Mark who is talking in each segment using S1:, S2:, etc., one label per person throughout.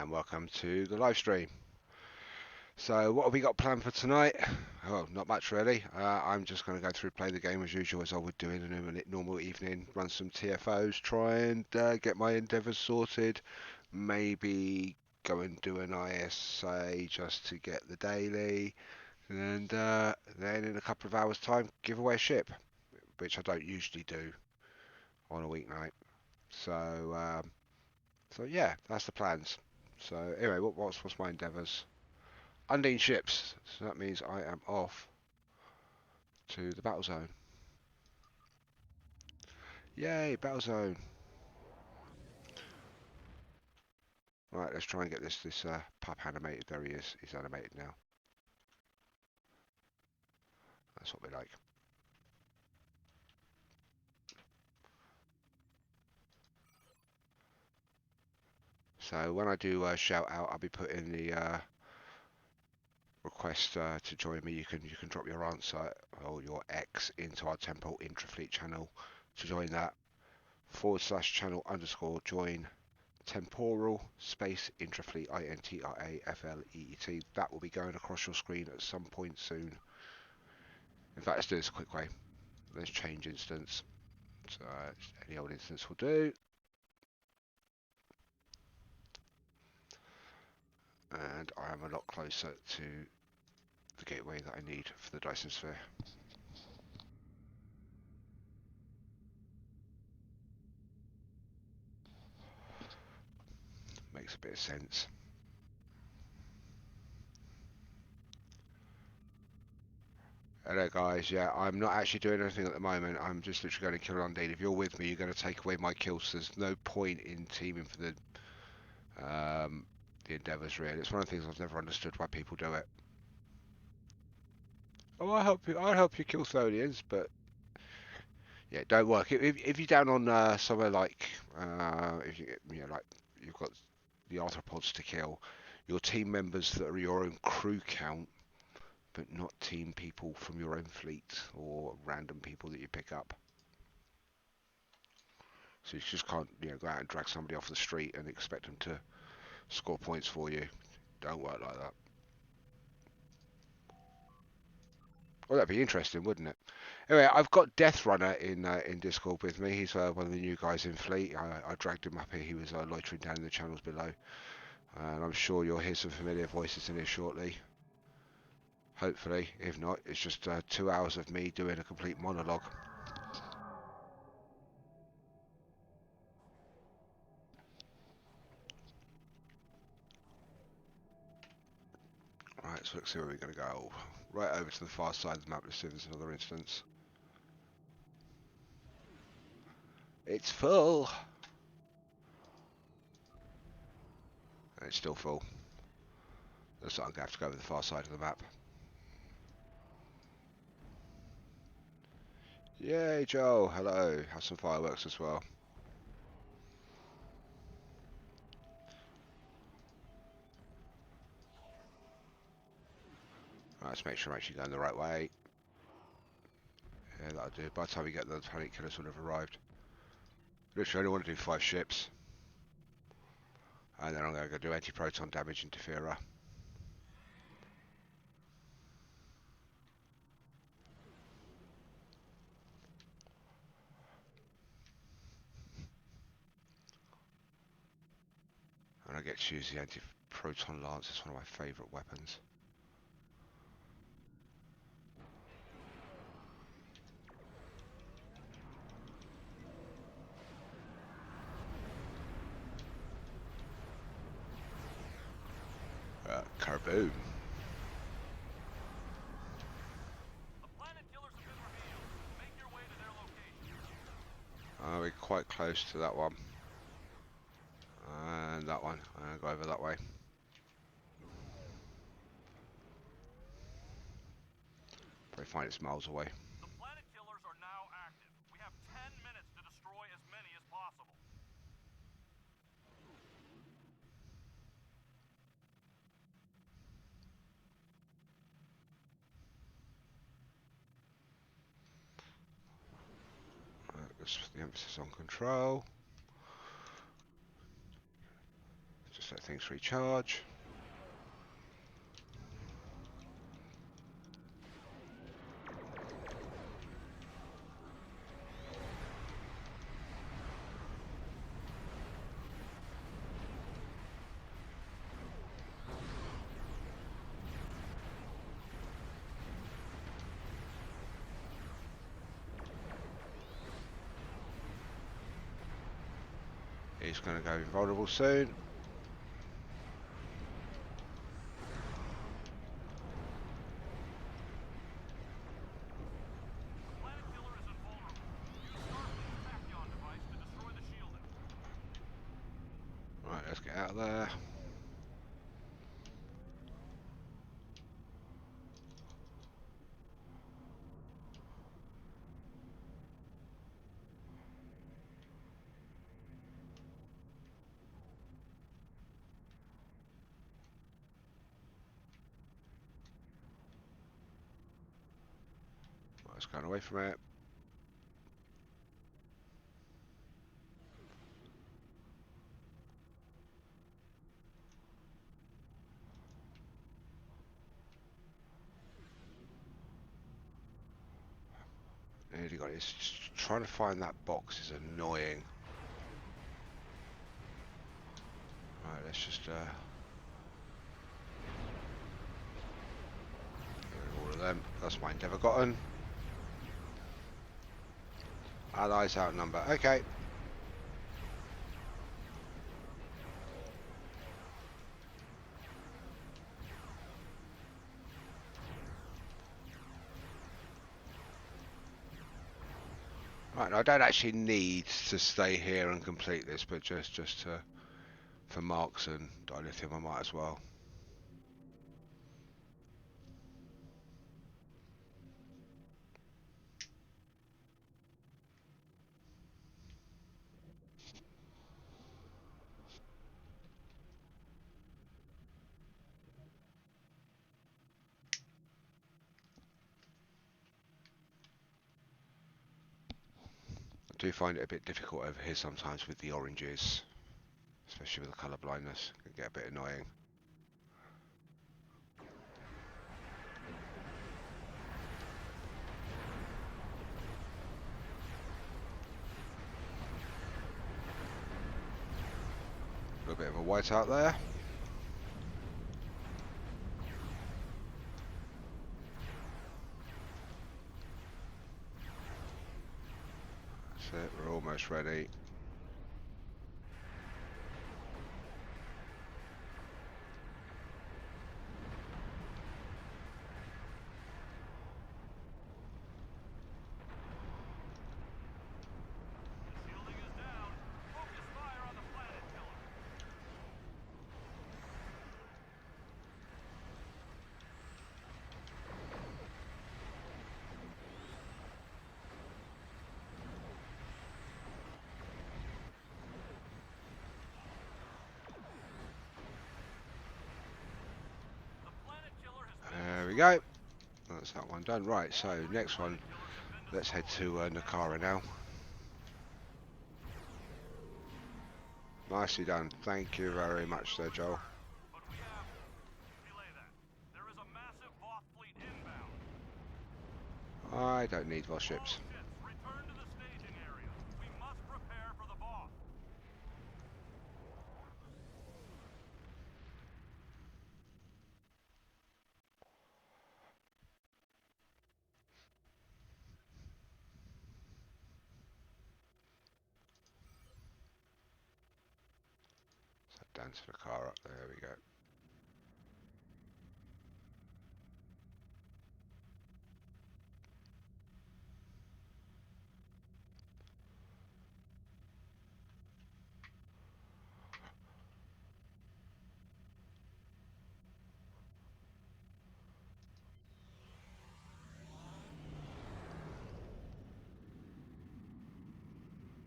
S1: and welcome to the live stream. So, what have we got planned for tonight? Oh, not much really. I'm just going to go through, play the game as usual, as I would do in a normal evening, run some TFOs, try and get my endeavours sorted, maybe go and do an ISA just to get the daily, and then in a couple of hours' time, give away a ship, which I don't usually do on a weeknight. So, so yeah, that's the plans. So anyway, what's my endeavours? Undine ships. So that means I am off to the battle zone. Yay, battle zone. Right, let's try and get this pup animated. There he is. He's animated now. That's what we like. So when I do shout out, I'll be putting the request to join me. You can drop your answer or your X into our Temporal Intrafleet channel to join that /channel _ join Temporal space Intrafleet INTRAFLEET. That will be going across your screen at some point soon. In fact, let's do this a quick way. Let's change instance. So any old instance will do. And I am a lot closer to the gateway that I need for the Dyson Sphere. Makes a bit of sense. Hello guys, yeah, I'm not actually doing anything at the moment. I'm just literally going to kill Undine. If you're with me, you're going to take away my kills. There's no point in teaming for the endeavours really. It's one of the things I've never understood why people do it. Oh, I'll help you kill Tholians, but yeah, it don't work. If you're down on somewhere like if you know, like you've got the arthropods to kill, your team members that are your own crew count, but not team people from your own fleet or random people that you pick up. So you just can't, go out and drag somebody off the street and expect them to score points for you. Don't work like that. Well, that'd be interesting, wouldn't it? Anyway, I've got Death Runner in Discord with me. He's one of the new guys in Fleet. I dragged him up here. He was loitering down in the channels below. And I'm sure you'll hear some familiar voices in here shortly. Hopefully. If not, it's just 2 hours of me doing a complete monologue. Right, so let's see where we're going to go. Right over to the far side of the map. Let's see if there's another instance. It's full. And it's still full. So I'm going to have to go over the far side of the map. Yay, Joe. Hello. Have some fireworks as well. Right, let's make sure I'm actually going the right way. Yeah, that'll do. By the time we get there, the panic killers will have arrived. Literally, I only want to do 5 ships. And then I'm going to go do anti-proton damage interferer. And I get to use the anti-proton lance. It's one of my favourite weapons. Kaboom. We're quite close to that one. And that one. I'm going to go over that way. Probably find it's miles away.
S2: The planet killers are now active. We have 10 minutes to destroy as many as possible.
S1: Let's put the emphasis on control. Just let things recharge. He's going to go invulnerable soon.
S2: Planet Killer is invulnerable. Use Starfleet's tachyon device to destroy the shielding.
S1: Right, let's get out of there. Right, let's go away from it. Nearly got it. It's just trying to find that box is annoying. Right, let's just get rid of all of them. That's my endeavour gotten. Allies outnumber. Okay. Right, I don't actually need to stay here and complete this, but just for marks and dilithium, I might as well. I do find it a bit difficult over here sometimes with the oranges, especially with the colour blindness. It can get a bit annoying. A little bit of a whiteout there. That's it, we're almost ready.
S2: The shielding is down. Focus fire on the Planet Killer. The Planet Killer has been
S1: There we
S2: destroyed.
S1: go. That's that one done. Right, so next one, let's head to Nakara now. Nicely done. Thank you very much there, Joel.
S2: But we have delay that. There is a massive Voth fleet inbound.
S1: I don't need Voss
S2: All
S1: ships.
S2: ships, return to the staging area. We must prepare for the Voth.
S1: So dance for the car up. There we go.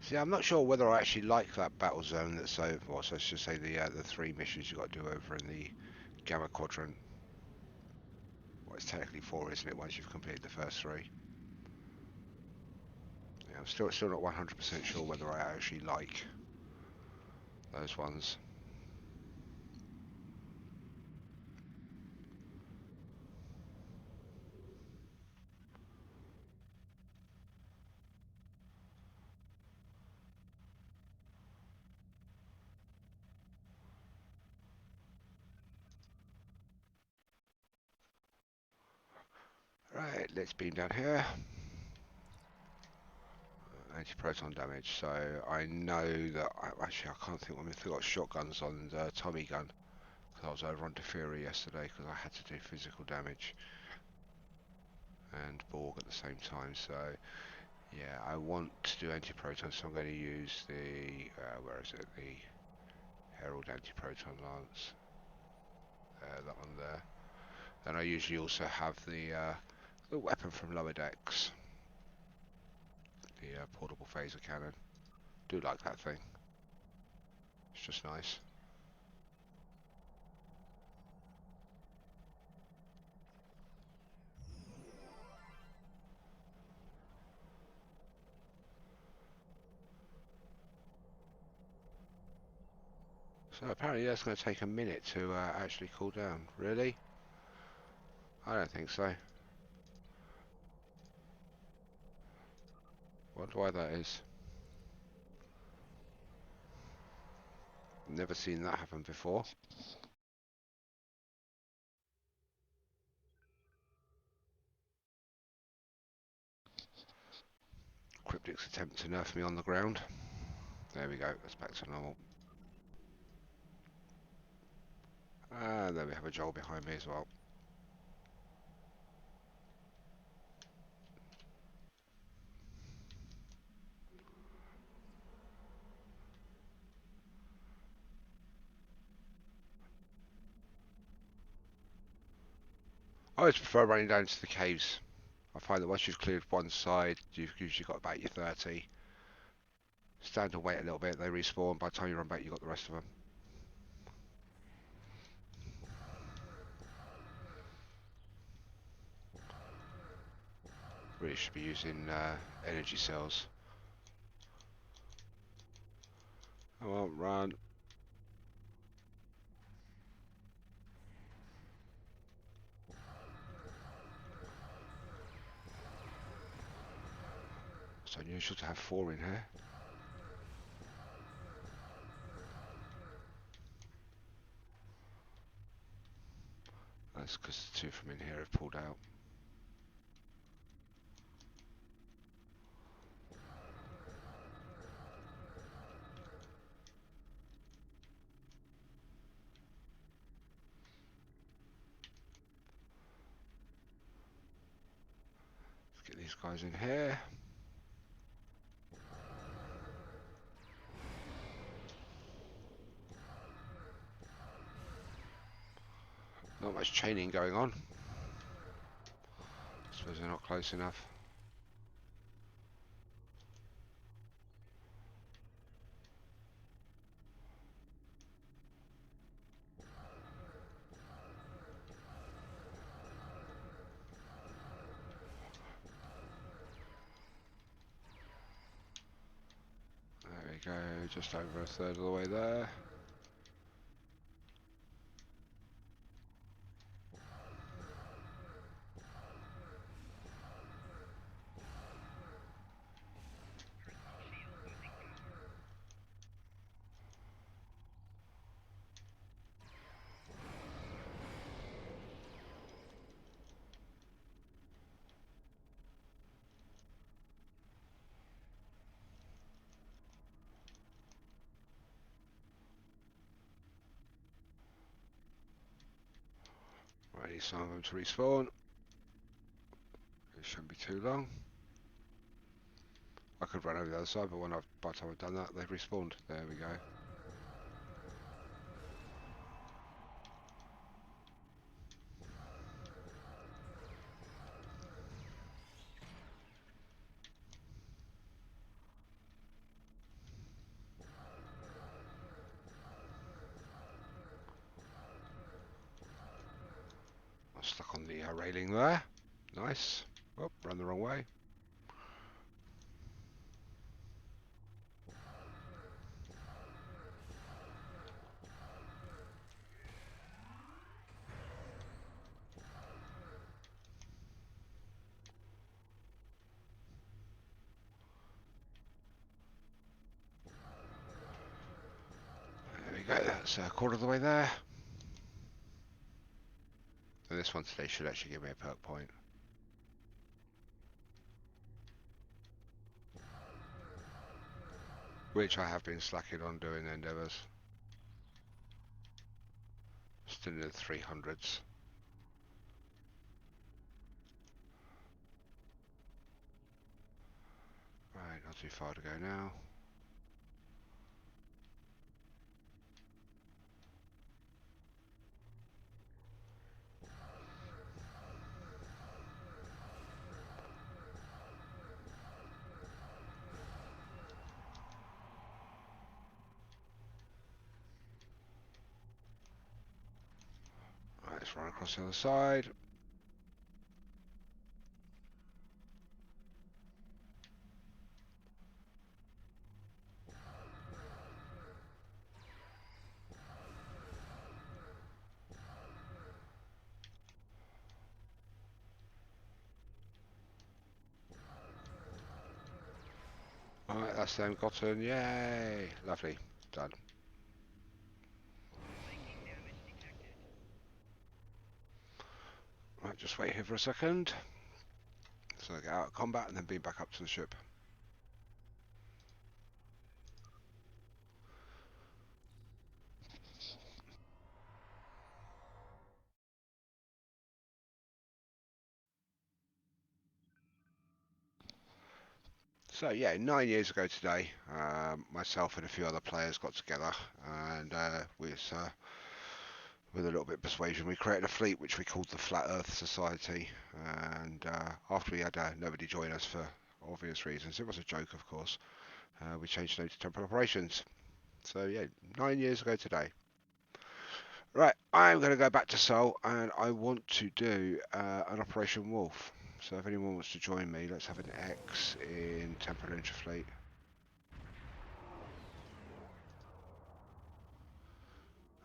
S1: See, I'm not sure whether I actually like that battle zone that's over. Well, so let's just say the 3 missions you got to do over in the Gamma Quadrant. Well, it's technically 4, isn't it? Once you've completed the first 3. Yeah, I'm still not 100% sure whether I actually like those ones. Right, let's beam down here. Anti-proton damage. So I know that actually I can't think when we got shotguns on the Tommy gun because I was over on Deferi yesterday because I had to do physical damage and Borg at the same time. So yeah, I want to do anti-proton, so I'm going to use the where is it? The Herald anti-proton lance. That one there. And I usually also have the weapon from lower decks, the portable phaser cannon. Do like that thing. It's just nice. So apparently that's going to take a minute to actually cool down. Really? I don't think so. Wonder why that is. Never seen that happen before. Cryptic's attempt to nerf me on the ground. There we go, that's back to normal. And there we have a Joel behind me as well. I always prefer running down to the caves. I find that once you've cleared one side, you've usually got about your 30. Stand and wait a little bit, they respawn. By the time you run back, you've got the rest of them. Really should be using energy cells. Come on, run. It's unusual to have 4 in here. That's because the 2 from in here have pulled out. Let's get these guys in here. Not much chaining going on. Suppose they're not close enough. There we go, just over a third of the way there. Ready, some of them to respawn. It shouldn't be too long. I could run over the other side, but by the time I've done that, they've respawned. There we go. I'm stuck on the railing there. Nice. Oh, run the wrong way. There we go, that's a quarter of the way there. And this one today should actually give me a perk point. which I have been slacking on doing endeavours. Still in the 300s. Right, not too far to go now. Right, let's run across the other side. Alright, that's them gotten. Yay! Lovely. Done. Right, just wait here for a second. So I get out of combat and then beam back up to the ship. So yeah, 9 years ago today, myself and a few other players got together, and with a little bit of persuasion, we created a fleet which we called the Flat Earth Society. And after we had nobody join us for obvious reasons, it was a joke, of course. We changed the name to Temporal Operations. So yeah, 9 years ago today. Right, I'm going to go back to Seoul, and I want to do an Operation Wolf. So if anyone wants to join me, let's have an X in Temporal Interfleet.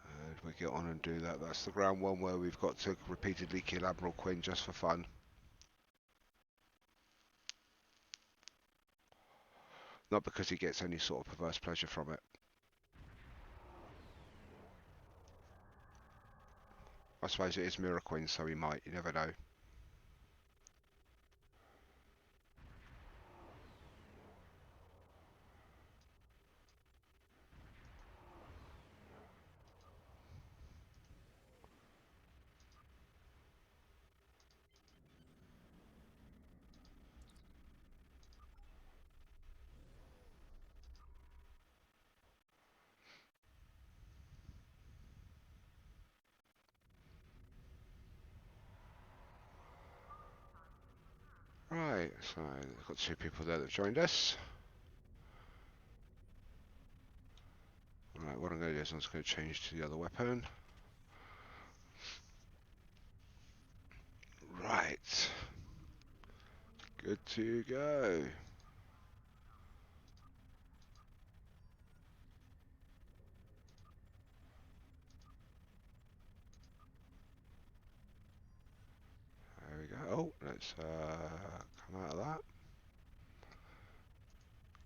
S1: And we get on and do that. That's the ground one where we've got to repeatedly kill Admiral Quinn just for fun. Not because he gets any sort of perverse pleasure from it. I suppose it is Mirror Quinn, so he might. You never know. Right, so we've got two people there that joined us. Right, what I'm going to do is I'm just going to change to the other weapon. Right. Good to go. There we go. Oh, let's come out of that.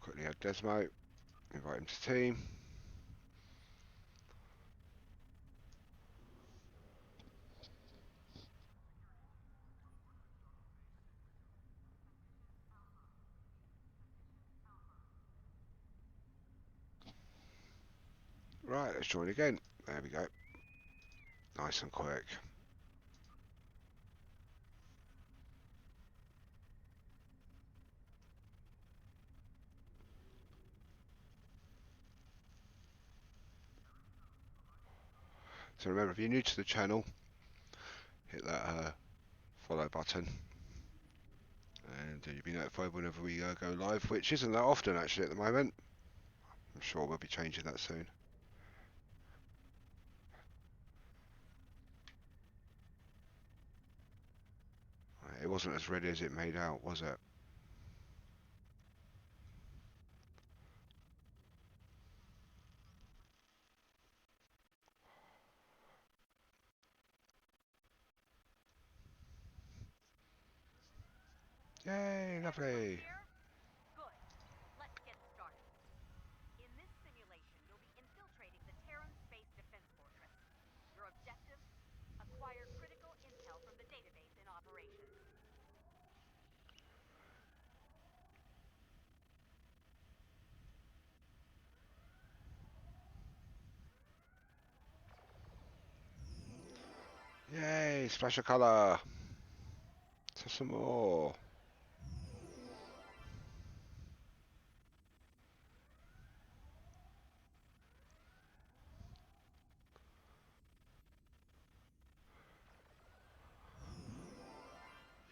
S1: Quickly add Desmo. Invite him to team. Right, let's join again. There we go. Nice and quick. So remember, if you're new to the channel, hit that follow button, and you'll be notified whenever we go live, which isn't that often actually at the moment. I'm sure we'll be changing that soon. Right, it wasn't as ready as it made out, was it? Yay, lovely.
S3: Good. Let's get started. In this simulation, you'll be infiltrating the Terran Space Defense Fortress. Your objective? Acquire critical intel from the database in operation.
S1: splash of colour. So some more.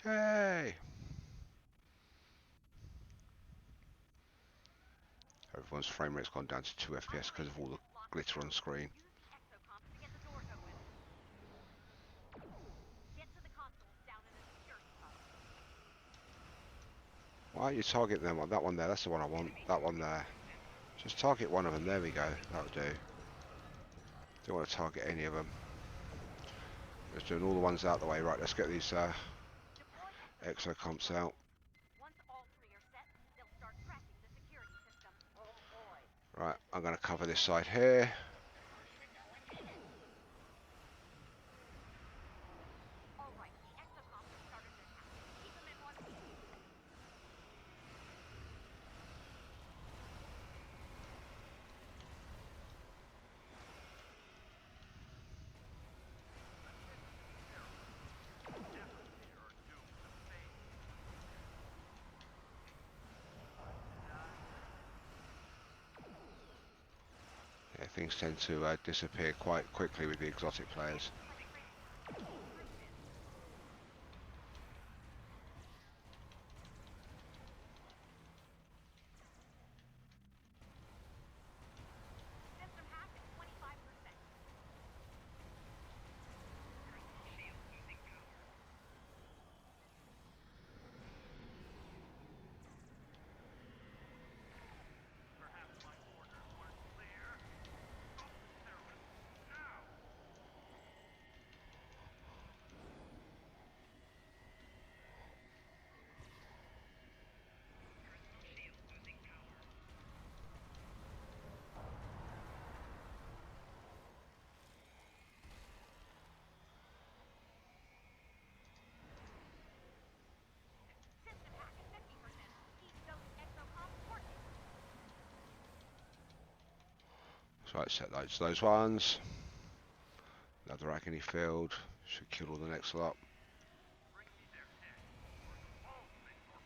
S1: Yay! Everyone's frame rate's gone down to 2 FPS because of all the glitter on screen.
S3: Use the exocomms to get the doors open. Get to the consoles down in the security hub.
S1: Why don't you target them? That one there, that's the one I want. That one there. Just target one of them. There we go. That'll do. Don't want to target any of them. Just doing all the ones out the way. Right, let's get these
S3: Deploy
S1: exocomps out.
S3: Once all three are set, they'll start tracking the security system. Oh boy.
S1: Right, I'm going to cover this side here.
S3: All right, the exocomms have started their task. Keep them in one piece.
S1: Yeah, things tend to disappear quite quickly with the exotic players.
S3: System hack at 25%.
S2: Perhaps my orders weren't clear. Stop the terrorists now!
S3: System hack at 50%. Keep those exocomms working.
S1: So I set those ones. Another agony field. Should kill all the next lot.
S2: Bring me their head, or the whole thing will...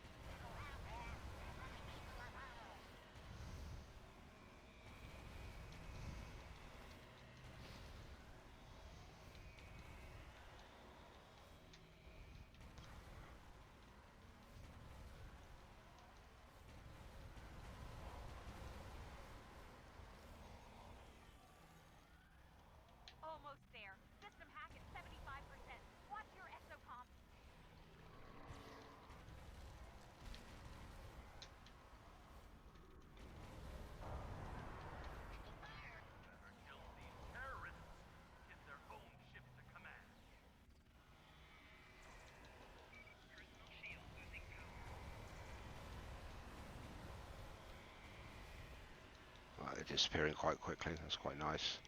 S3: Almost there. System hack at 75%. Watch your exocomms.
S2: Better kill these terrorists. Get their own ship to command.
S1: Right, they're disappearing quite quickly. That's quite nice.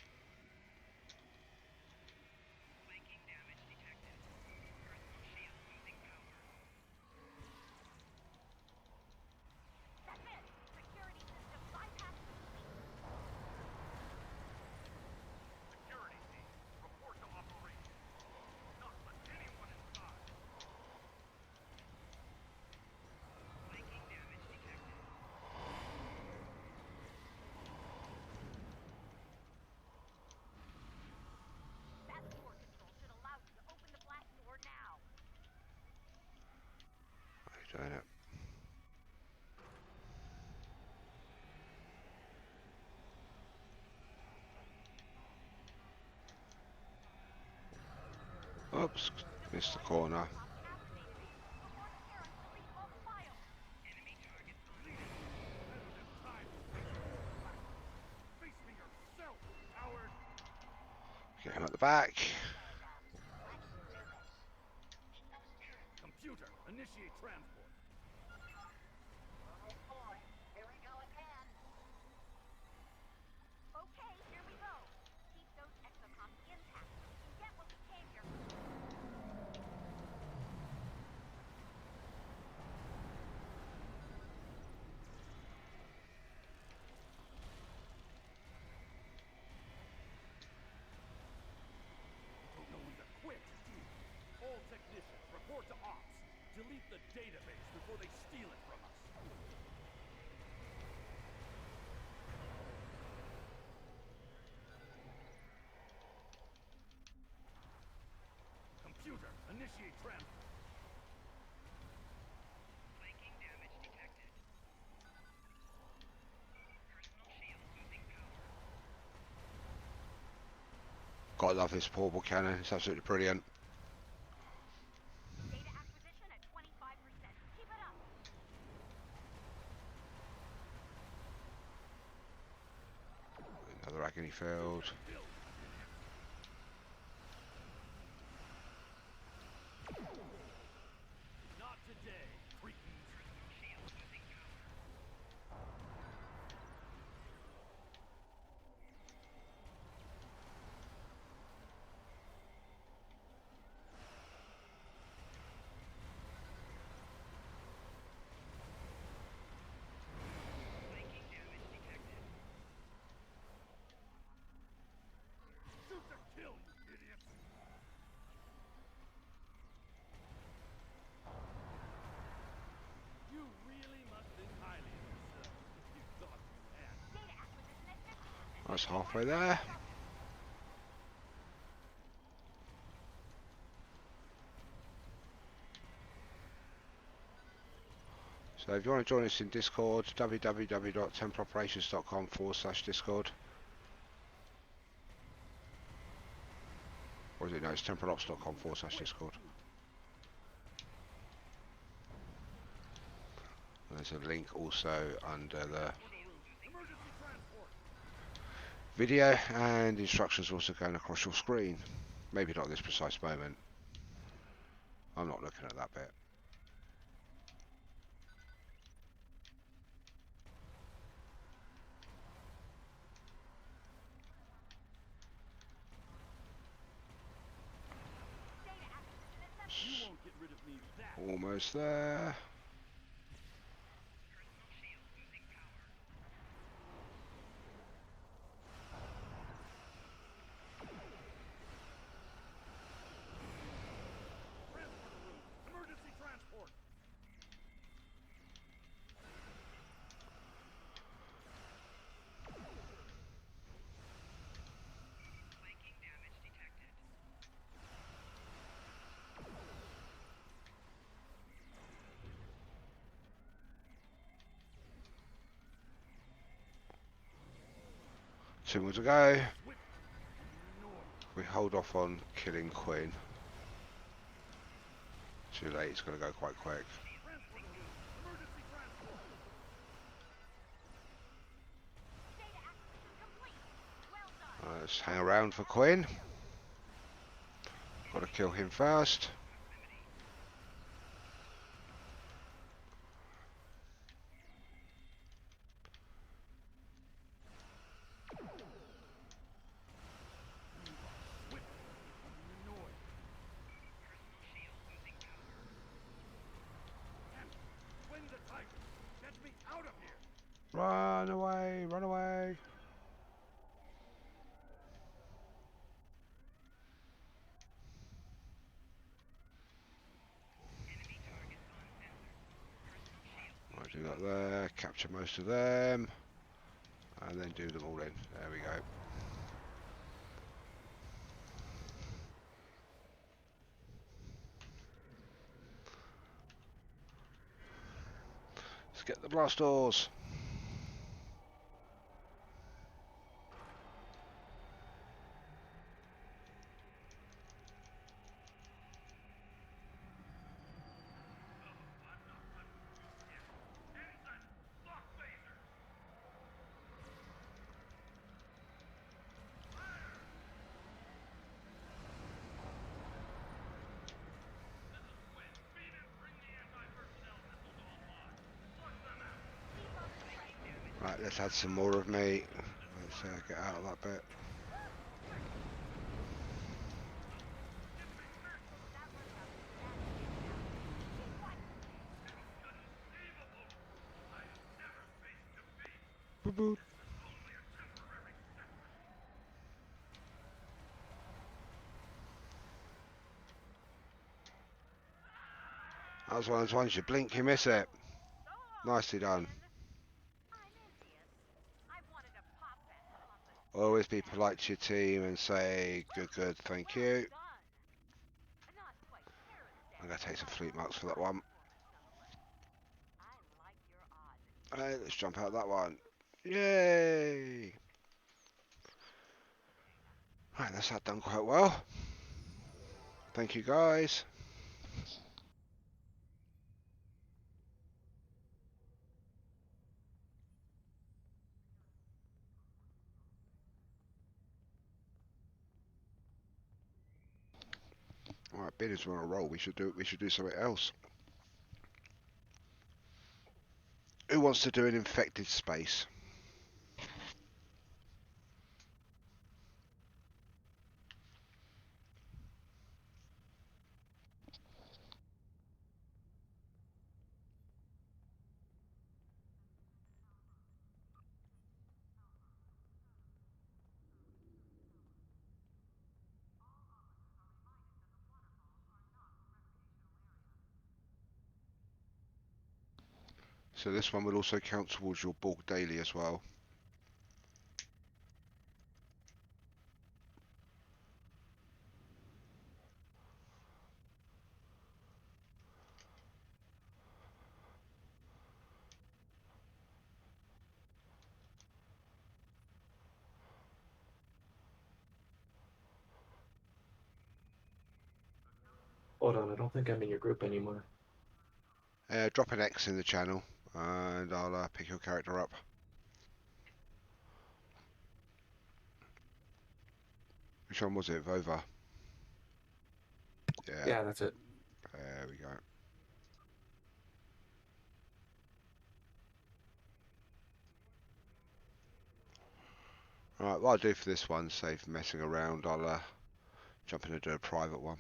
S3: That's it. Security system bypass complete.
S2: Security team, report to operation. Do not let anyone inside.
S3: That door control should allow you to open the blast door now.
S1: Right, doing it. Oops, missed the corner.
S3: Exocomms activated. Before the Terrans release all the files.
S2: Time. Face me yourself, coward!
S1: Get him at the back.
S2: Computer, initiate transport.
S3: Okay, here we go. Keep those exocomms intact so we can get what we came here for.
S2: Don't know when to quit. database before they steal it from us. Computer, initiate transfer. Flanking damage detected. Personal shield losing power.
S1: Gotta love this portable cannon. It's absolutely brilliant.
S3: Data acquisition at 25%. Keep it up.
S1: Another agony field.
S2: Not today, Cretans. Shield losing power. Flanking damage detected. Shoot to kill, you idiots! You really must think highly of yourself if you thought you had.
S3: Data acquisition at 50%.
S1: That's halfway there. So if you want to join us in Discord, www.temporoperations.com/discord. Or is it no, it's temporalops.com/discord. There's a link also under the
S2: Emergency transport!
S1: video, and instructions are also going across your screen. Maybe not at this precise moment. I'm not looking at that bit.
S3: Data acquisition at 70%.
S2: You won't get rid of me that
S1: Almost there.
S2: Personal shield losing power. Transport room! Emergency transport! Flanking damage detected.
S1: Two more to go.
S2: Whip! North.
S1: We hold off on killing Quinn. Too late, it's going to go quite quick.
S2: Transport room! Emergency transport!
S3: Data acquisition complete. Well done.
S1: Let's hang around for Quinn. Got to kill him first.
S2: Whip! North. Personal shield losing power. Damn it! Twin the tiger! Get me out of here!
S1: Run away, run away.
S2: Enemy targets uncensored. Personal shield.
S1: Right, do that there, capture most of them, and then do them all in. There we go. Let's get the blast doors.
S2: Lock laser! This is Quinn. Beam and bring the anti-personnel missiles online. Flush them out.
S1: Right, let's add some more of me. Let's get out of that bit.
S3: That worked out exactly. Keep fighting.
S2: Inconceivable! I have never faced defeat.
S1: Boop boop.
S2: Only a temporary setback.
S1: That's one of those ones you blink, you miss it. Nicely done.
S3: I'm envious. I've wanted to pop that pompous
S1: Always be
S3: tag.
S1: polite to your team and say good, thank
S3: Well
S1: you.
S3: done. Not quite Terran
S1: I'm
S3: standards,
S1: going to take some
S3: but
S1: fleet marks for that
S3: fine
S1: one.
S3: performance nonetheless. I like your odds at
S1: Hey,
S3: keeping
S1: let's
S3: up
S1: jump
S3: with
S1: out that
S3: us.
S1: one. Yay! Right, that's that done quite well. Thank you guys. Alright, bidders are on a roll. We should do something else. Who wants to do an infected space? So this one will also count towards your bulk daily as well.
S4: Hold on, I don't think I'm in your group anymore.
S1: Drop an X in the channel and I'll pick your character up. Which one was it? Vova? Yeah,
S4: Yeah, that's it.
S1: there we go. Alright, what I'll do for this one, save messing around, I'll jump in and do a private one.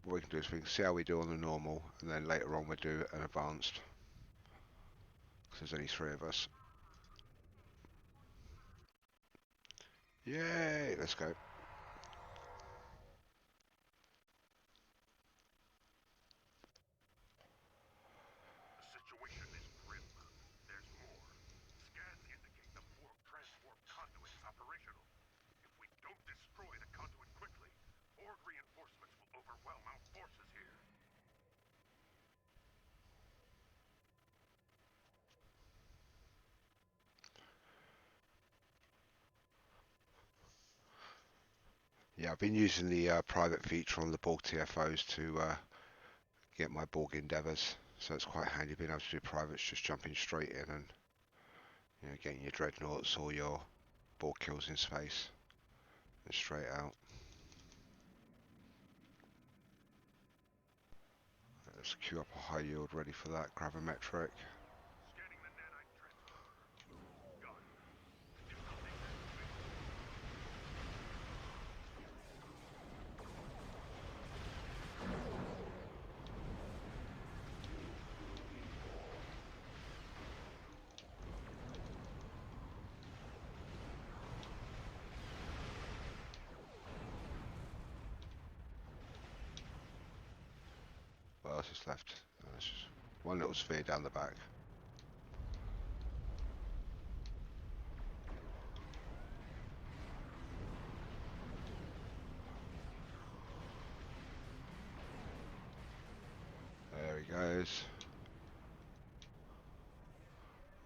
S1: What we can do is we can see how we do on the normal, and then later on we'll do an advanced. Because there's only 3 of us. Yay! Let's go.
S2: The situation is grim. There's more. Scans indicate the Borg transport conduit is operational. If we don't destroy the conduit quickly, Borg reinforcements will overwhelm our forces here.
S1: Yeah, I've been using the private feature on the Borg TFOs to get my Borg endeavours. So it's quite handy being able to do privates, just jumping straight in and getting your dreadnoughts or your Borg kills in space and straight out. Let's queue up a high yield ready for that gravimetric.
S2: Scanning the nanite transport. Got it. Stimulating activation.
S1: What else is left? There's just one little sphere down the back. There he goes.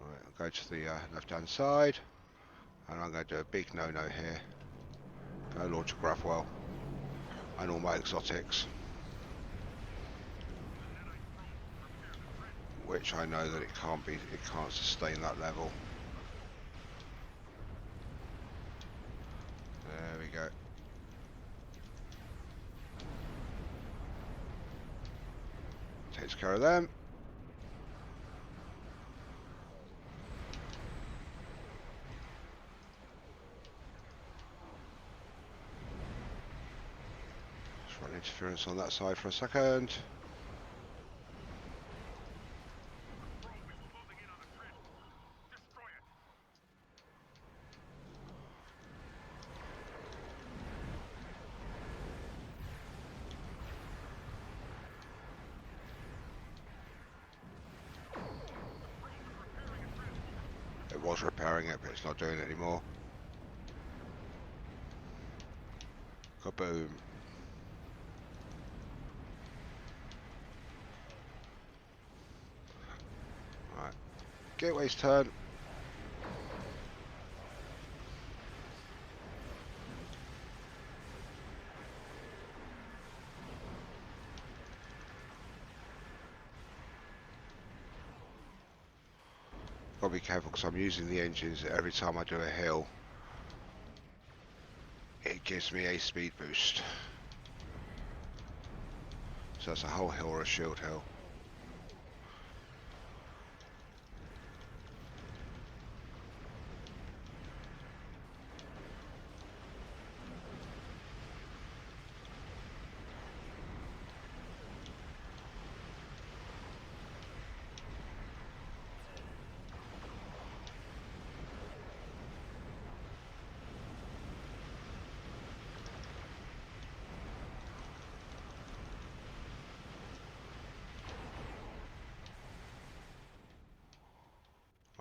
S1: Right, I'll go to the left hand side, and I'm going to do a big no-no here. Go launch a Gravwell and all my exotics, which I know that it can't sustain that level. There we go. Takes care of them. Just run interference on that side for a second.
S2: Probe is closing in on the transport. Destroy
S1: was repairing it, but it's not doing it anymore. Kaboom. Right. Gateway's turn. Gotta be careful because I'm using the engines every time I do a hill. It gives me a speed boost. So it's a whole hill or a shield hill.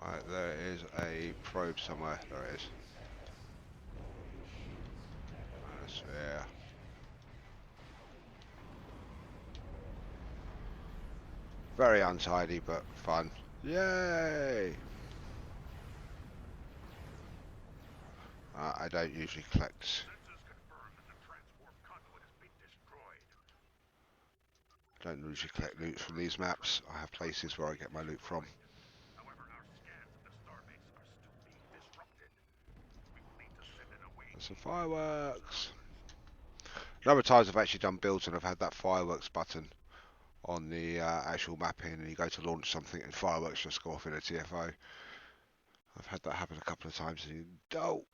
S1: Right, there is a probe somewhere. There it is. Yeah. Very untidy, but fun. Yay! I don't usually collect.
S2: Sensors confirm that the transwarp conduit has been destroyed.
S1: Don't usually collect loot from these maps. I have places where I get my loot from.
S2: However, our scans of the starbase are still being disrupted. We will need to send in a wave.
S1: There's some fireworks. A number of times I've actually done builds and I've had that fireworks button on the actual mapping, and you go to launch something and fireworks just go off in a TFO. I've had that happen a couple of times. And oh,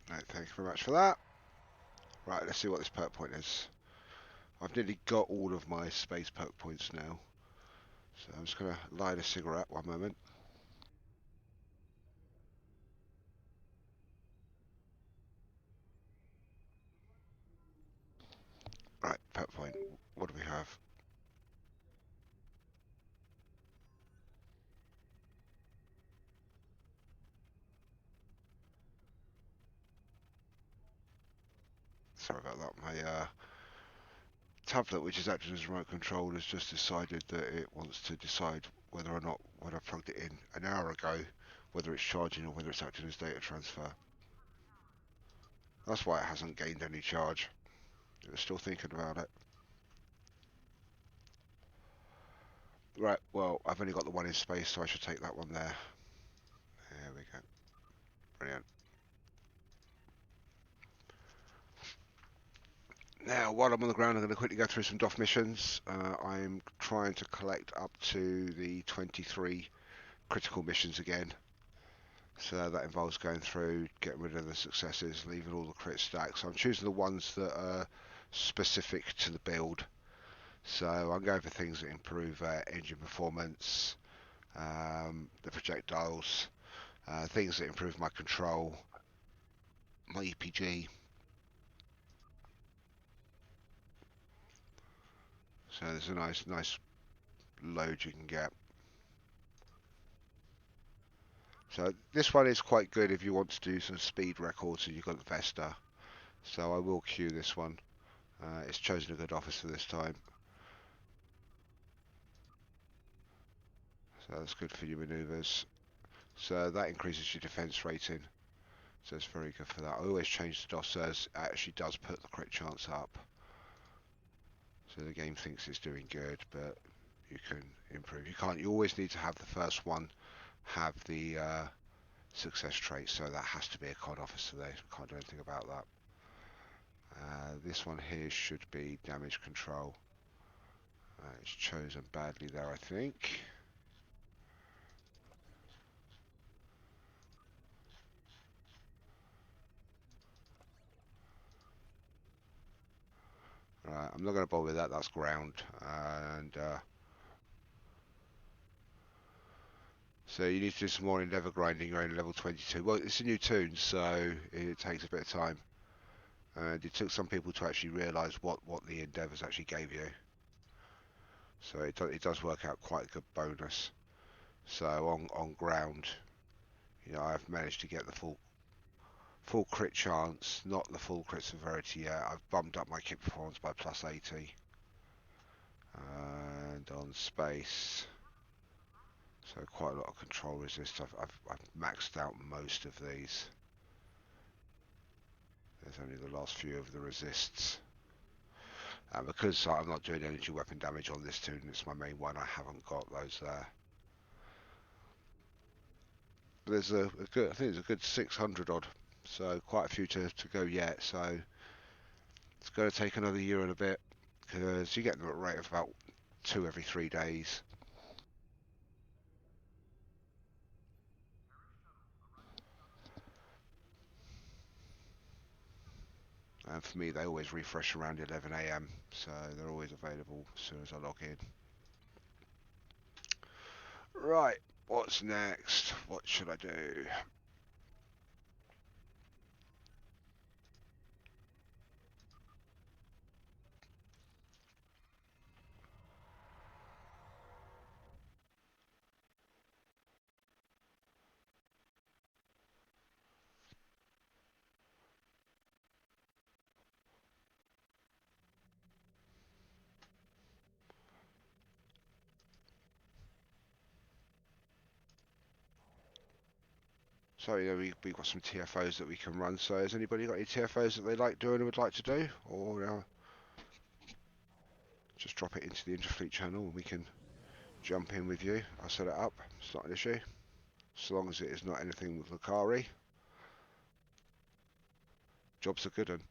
S1: no, thank you very much for that. Right, let's see what this perk point is. I've nearly got all of my space perk points now. So I'm just going to light a cigarette one moment. Right, perk point. What do we have? Sorry about that. My tablet, which is acting as remote control, has just decided that it wants to decide whether or not, when I plugged it in an hour ago, whether it's charging or whether it's acting as data transfer. That's why it hasn't gained any charge. It was still thinking about it. Right, well, I've only got the one in space, so I should take that one there. There we go. Brilliant. Now, while I'm on the ground, I'm going to quickly go through some DOF missions. I'm trying to collect up to the 23 critical missions again. So that involves going through, getting rid of the successes, leaving all the crit stacks. I'm choosing the ones that are specific to the build. So I'm going for things that improve engine performance, the projectiles, things that improve my control, my EPG. So there's a nice load you can get. So this one is quite good if you want to do some speed records and you've got the Vesta. So I will queue this one. It's chosen a good officer this time. So that's good for your manoeuvres. So that increases your defense rating. So it's very good for that. I always change the DOS so it actually does put the crit chance up. So the game thinks it's doing good, but you can improve. You always need to have the first one have the success trait, so that has to be a COD officer there. Can't do anything about that. This one here should be damage control. It's chosen badly there, I think. Right, I'm not going to bother with that. That's ground, and so you need to do some more endeavour grinding. You're only level 22. Well, it's a new tune, so it takes a bit of time. And it took some people to actually realise what the endeavours actually gave you. So it does work out quite a good bonus. So on ground, I've managed to get the full crit chance, not the full crit severity yet. I've bumped up my kick performance by plus 80. And on space, so quite a lot of control resist. I've maxed out most of these. There's only the last few of the resists. And because I'm not doing energy weapon damage on this tune, it's my main one, I haven't got those there. But there's a good, I think there's a good 600 odd, so quite a few to go yet. So it's going to take another year and a bit, because you get them at a rate of about 2 every 3 days. And for me, they always refresh around 11 a.m, so they're always available as soon as I log in. Right, what's next? What should I do? So we've got some TFOs that we can run. So has anybody got any TFOs that they like doing and would like to do? Or just drop it into the Interfleet channel and we can jump in with you. I'll set it up. It's not an issue. So long as it is not anything with Lucari. Job's a good one.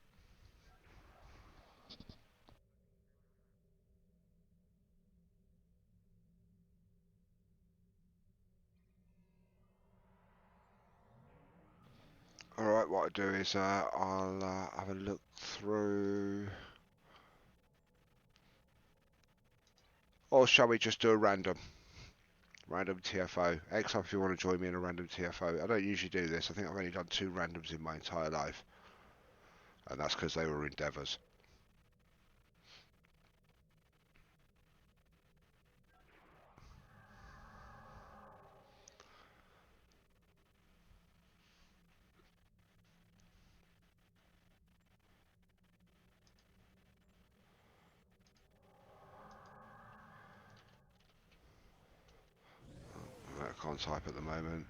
S1: Alright, what I'll do is I'll have a look through... Or shall we just do a random TFO? X up if you want to join me in a random TFO. I don't usually do this. I think I've only done 2 randoms in my entire life. And that's because they were endeavours. I can't type at the moment.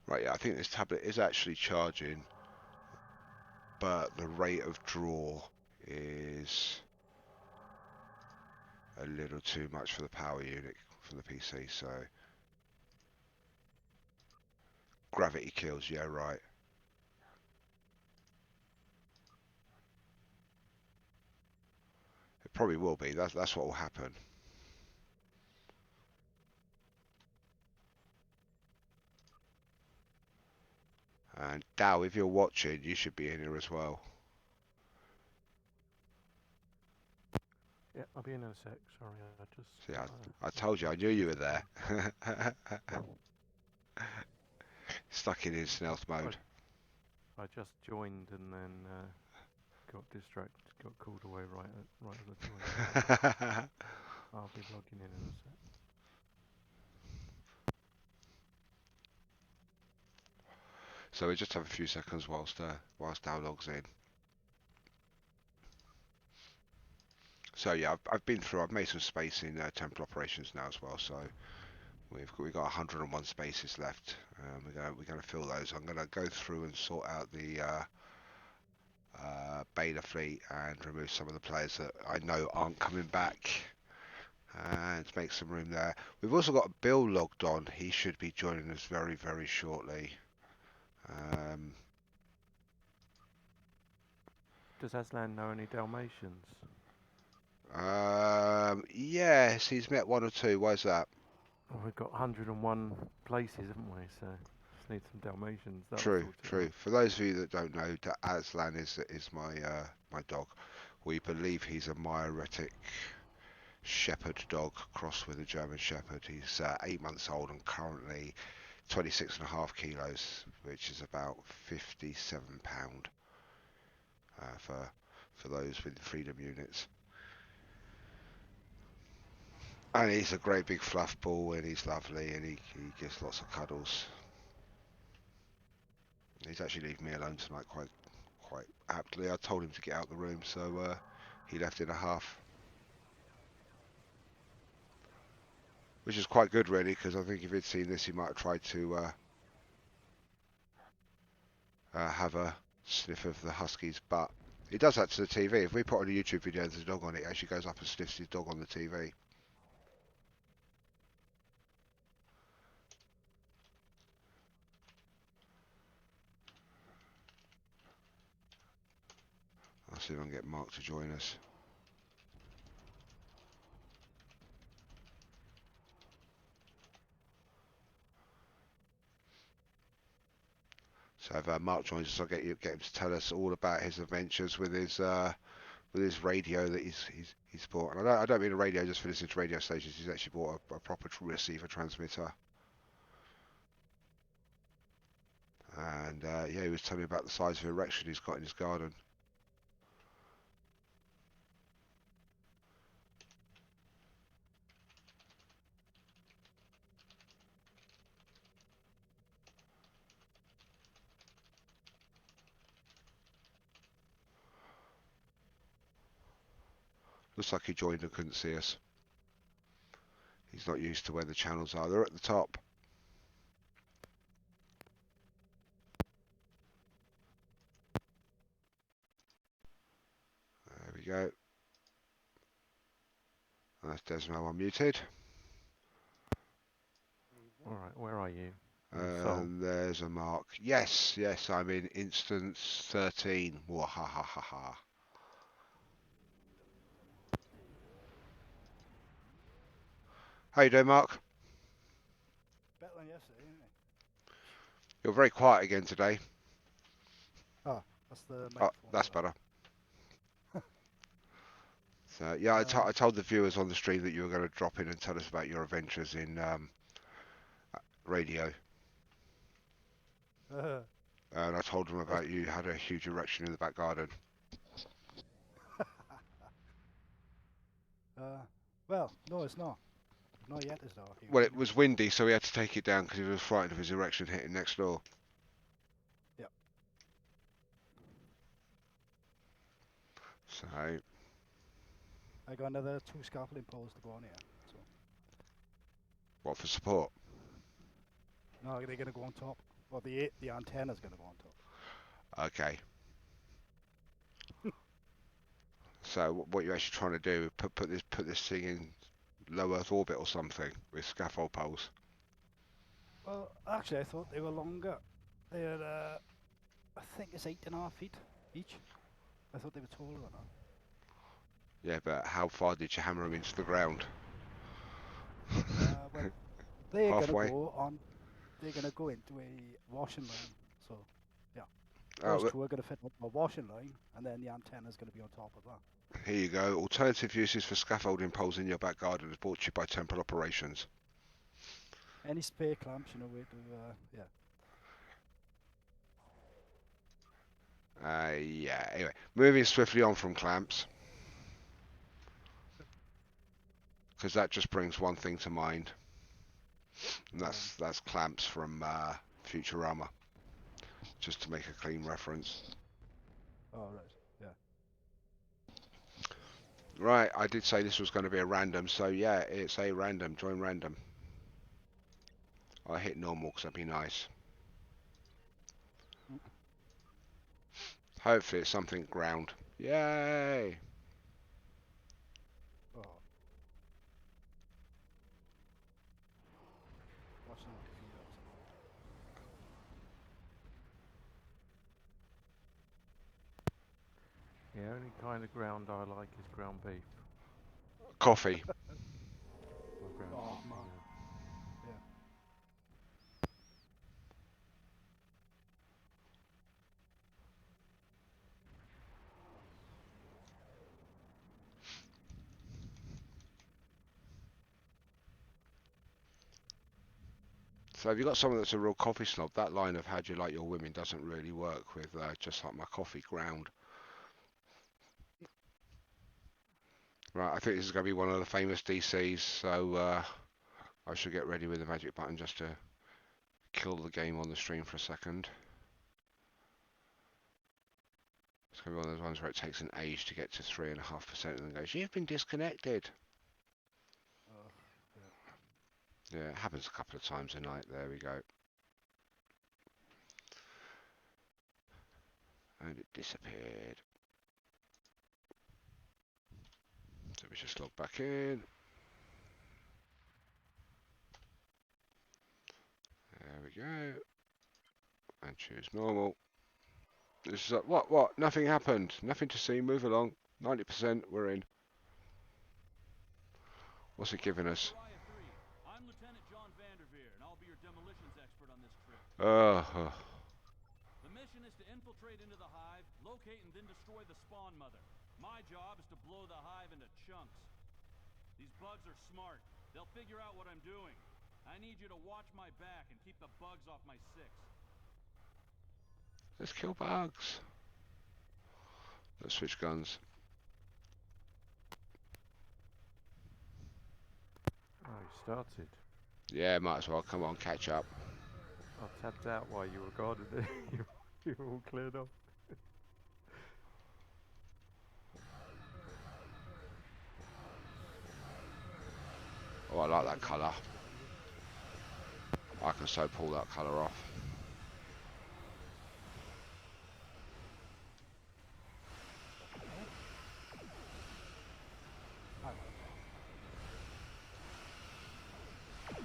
S1: Right, yeah, I think this tablet is actually charging, but the rate of draw is a little too much for the power unit from the PC, so gravity kills, yeah, right. It probably will be, that's what will happen. And Dow, if you're watching, you should be in here as well.
S5: Yeah, I'll be in a sec. Sorry, I just.
S1: See, I told you, I knew you were there. Stuck in stealth mode.
S5: I just joined and then got distracted, got called away right at the join. I'll be logging in a sec.
S1: So we just have a few seconds whilst Dow logs in. So yeah, I've been through. I've made some space in Temporal operations now as well. So we've got 101 spaces left. We're gonna fill those. I'm gonna go through and sort out the beta fleet and remove some of the players that I know aren't coming back, and make some room there. We've also got Bill logged on. He should be joining us very shortly.
S5: Does Aslan know any Dalmatians?
S1: Yes, he's met 1 or 2. Why's that?
S5: Well, we've got 101 places, haven't we? So it's need some Dalmatians. That'll
S1: True,
S5: sort it
S1: true.
S5: out.
S1: For those of you that don't know, Aslan is my my dog. We believe he's a Myoretic shepherd dog crossed with a German shepherd. He's 8 months old and currently 26.5 kilos, which is about 57 pound for those with freedom units. And he's a great big fluff ball, and he's lovely, and he gives lots of cuddles. He's actually leaving me alone tonight quite aptly. I told him to get out of the room, so he left in a huff. Which is quite good, really, because I think if he'd seen this, he might have tried to have a sniff of the husky's butt. He does that to the TV. If we put on a YouTube video and there's a dog on it, he actually goes up and sniffs his dog on the TV. I'll see if I can get Mark to join us. So if Mark joins us, I'll get him to tell us all about his adventures with his radio that he's bought. And I don't mean a radio just for listening to radio stations. He's actually bought a proper receiver transmitter. And yeah, he was telling me about the size of erection he's got in his garden. Looks like he joined and couldn't see us. He's not used to where the channels are. They're at the top. There we go. That's Desmo unmuted.
S5: Alright, where are you? Seoul?
S1: And there's a Mark. Yes, I'm in instance 13. Wahahaha. How you doing, Mark?
S6: Better than yesterday, isn't it?
S1: You're very quiet again today.
S6: Oh, that's the
S1: Oh,
S6: microphone.
S1: that's better. So yeah, I told the viewers on the stream that you were going to drop in and tell us about your adventures in radio. And I told them about you had a huge erection in the back garden.
S6: Well, no, it's not. Not yet, it's not.
S1: Well, it was windy, so he had to take it down because he was frightened of his erection hitting next door.
S6: Yep.
S1: So,
S6: I got another 2 scaffolding poles to go on here. So
S1: what for support?
S6: no, they're gonna go on top. Well, the antenna's gonna go on top.
S1: Okay. So what you're actually trying to do is put this thing in low Earth orbit or something with scaffold poles.
S6: Well, actually, I thought they were longer. They're, I think it's 8.5 feet each. I thought they were taller than that.
S1: Yeah, but how far did you hammer them into the ground?
S6: Well, they're
S1: Halfway.
S6: gonna go on. They're gonna go into a washing line. So yeah,
S1: Oh,
S6: those two are gonna fit up a washing line, and then the antenna's gonna be on top of that.
S1: here you go. Alternative uses for scaffolding poles in your back garden is brought to you by Temporal Operations.
S6: Any spare clamps, you know where to. Yeah.
S1: Yeah, anyway, moving swiftly on from clamps, because that just brings one thing to mind, and that's clamps from Futurama, just to make a clean reference.
S6: Oh right. Yeah.
S1: Right, I did say this was going to be a random, so yeah, it's a random. Join random. I hit normal because that'd be nice. Hopefully it's something ground. Yay!
S6: Oh. Watching the computer.
S5: The only kind of ground I like is ground beef.
S1: Coffee.
S5: Or ground
S6: Oh,
S5: coffee,
S6: man.
S5: yeah.
S6: Yeah.
S1: So if you've got someone that's a real coffee snob, that line of how do you like your women doesn't really work with just like my coffee ground. Right, I think this is going to be one of the famous DCs, so I should get ready with the magic button just to kill the game on the stream for a second. It's going to be one of those ones where it takes an age to get to 3.5% and then goes, you've been disconnected.
S6: Oh, yeah.
S1: Yeah, it happens a couple of times a night. There we go. And it disappeared. So we just log back in. There we go. And choose normal. This is what? Nothing happened. Nothing to see. Move along. 90%. We're in. What's it giving us?
S7: I'm Lieutenant John Vanderveer, and I'll be your demolitions expert on this trip. The mission is to infiltrate into the hive, locate and then destroy the spawn mother. My job is to blow the hive into chunks. These bugs are smart. They'll figure out what I'm doing. I need you to watch my back and keep the bugs off my six.
S1: Let's kill bugs. Let's switch guns.
S5: Oh, you started.
S1: Yeah, might as well. Come on, catch up.
S5: I tapped out while you were guarded there. You were all cleared off.
S1: Oh, I like that colour. I can so pull that colour off.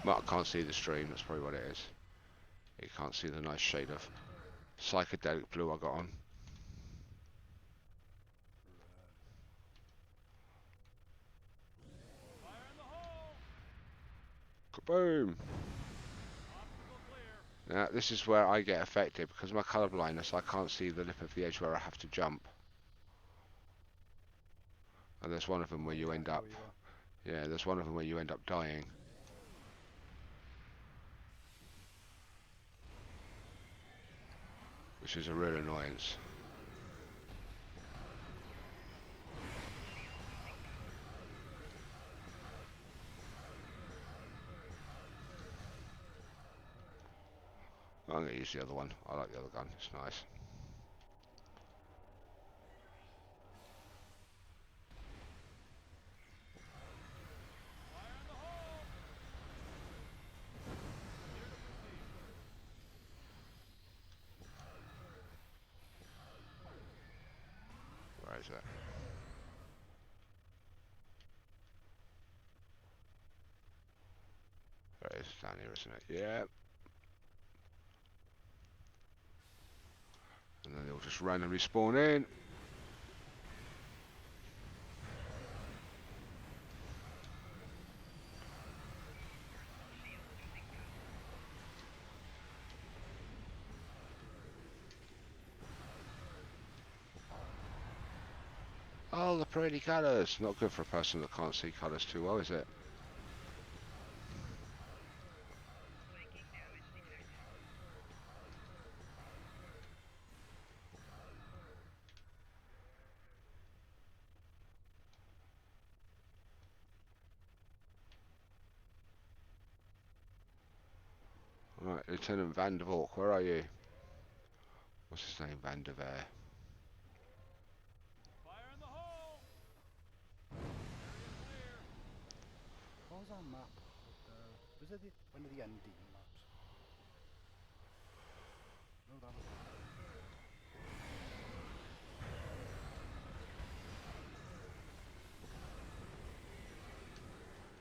S1: Mark can't see the stream, that's probably what it is. You can't see the nice shade of psychedelic blue I got on.
S7: Fire in the hole!
S1: Kaboom!
S7: Obstacle clear.
S1: Now this is where I get affected because of my colour blindness. I can't see the lip of the edge where I have to jump. And there's one of them where you end up. Yeah, there's one of them where you end up dying. Which is a real annoyance. I'm going to use the other one. I like the other gun, it's nice.
S7: Fire in the hole! Clear to proceed.
S1: Where is it? There it is, down here, isn't it? Yeah. And then they'll just randomly spawn in. Oh, the pretty colours. Not good for a person that can't see colours too well, is it? Right, Lieutenant Van der Valk, where are you? What's his name? Van der Veer.
S7: Fire in the hole! Area clear.
S6: What was our map? Was it one of the ND maps? No, that was.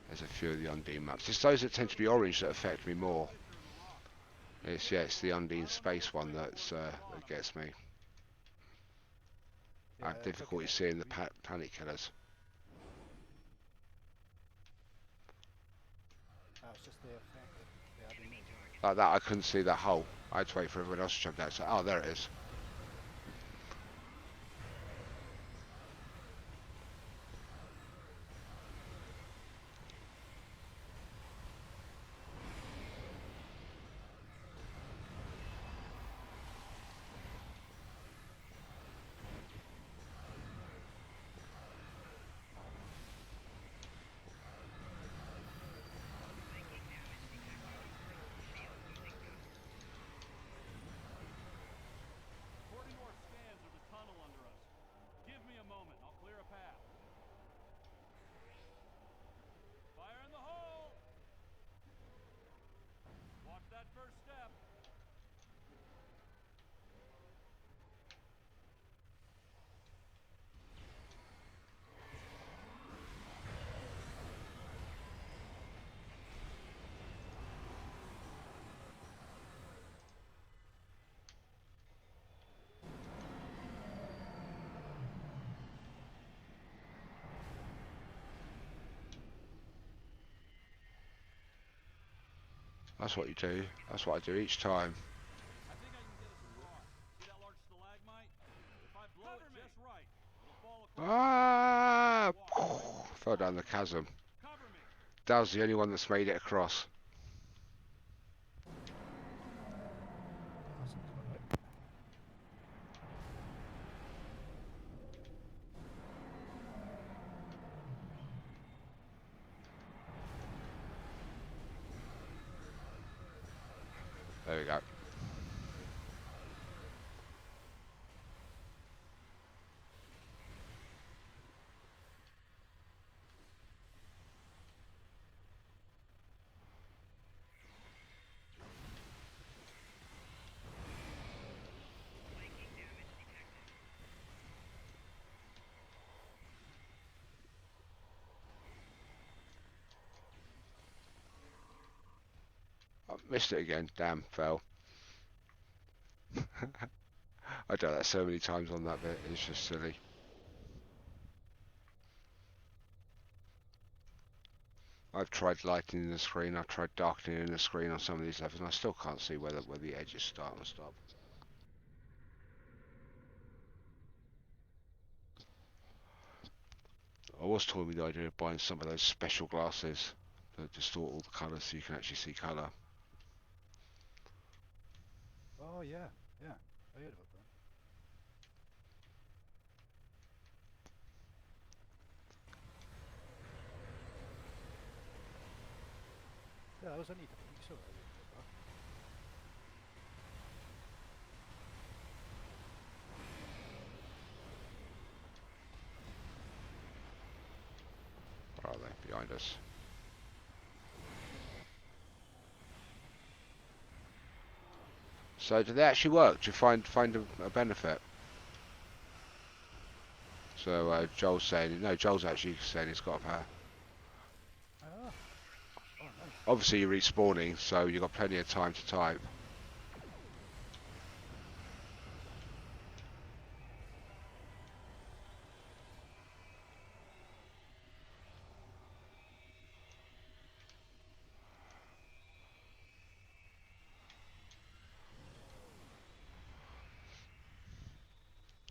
S1: There's a few of the Undine maps. It's those that tend to be orange that affect me more. It's the Undine space one that gets me. I have difficulty seeing the panic killers.
S6: It's just the effect that they had in there.
S1: Like that, I couldn't see that hole. I had to wait for everyone else to jump down. So, oh, there it is. That's what you do. That's what I do each time.
S7: I think I can get us across. See that large stalagmite? If I blow it just right, it'll fall across
S1: Ah!
S7: the walk.
S1: Fell down the chasm.
S7: Cover me.
S1: Dale's the only one that's made it across.
S6: That sounds about right.
S1: There we go. I missed it again. Damn, fell. I do that so many times on that bit. It's just silly. I've tried lightening the screen. I've tried darkening the screen on some of these levels, and I still can't see where the edges start and stop. I was toying with the idea of buying some of those special glasses that distort all the colours so you can actually see colour.
S6: Oh yeah, yeah. I heard about that. Yeah, that was only a couple of weeks ago I heard about that.
S1: Where are they? Behind us. So do they actually work? Do you find a benefit? So Joel's saying, no, Joel's actually saying it's got a power.
S6: Ah. Oh nice.
S1: Obviously you're respawning, so you've got plenty of time to type.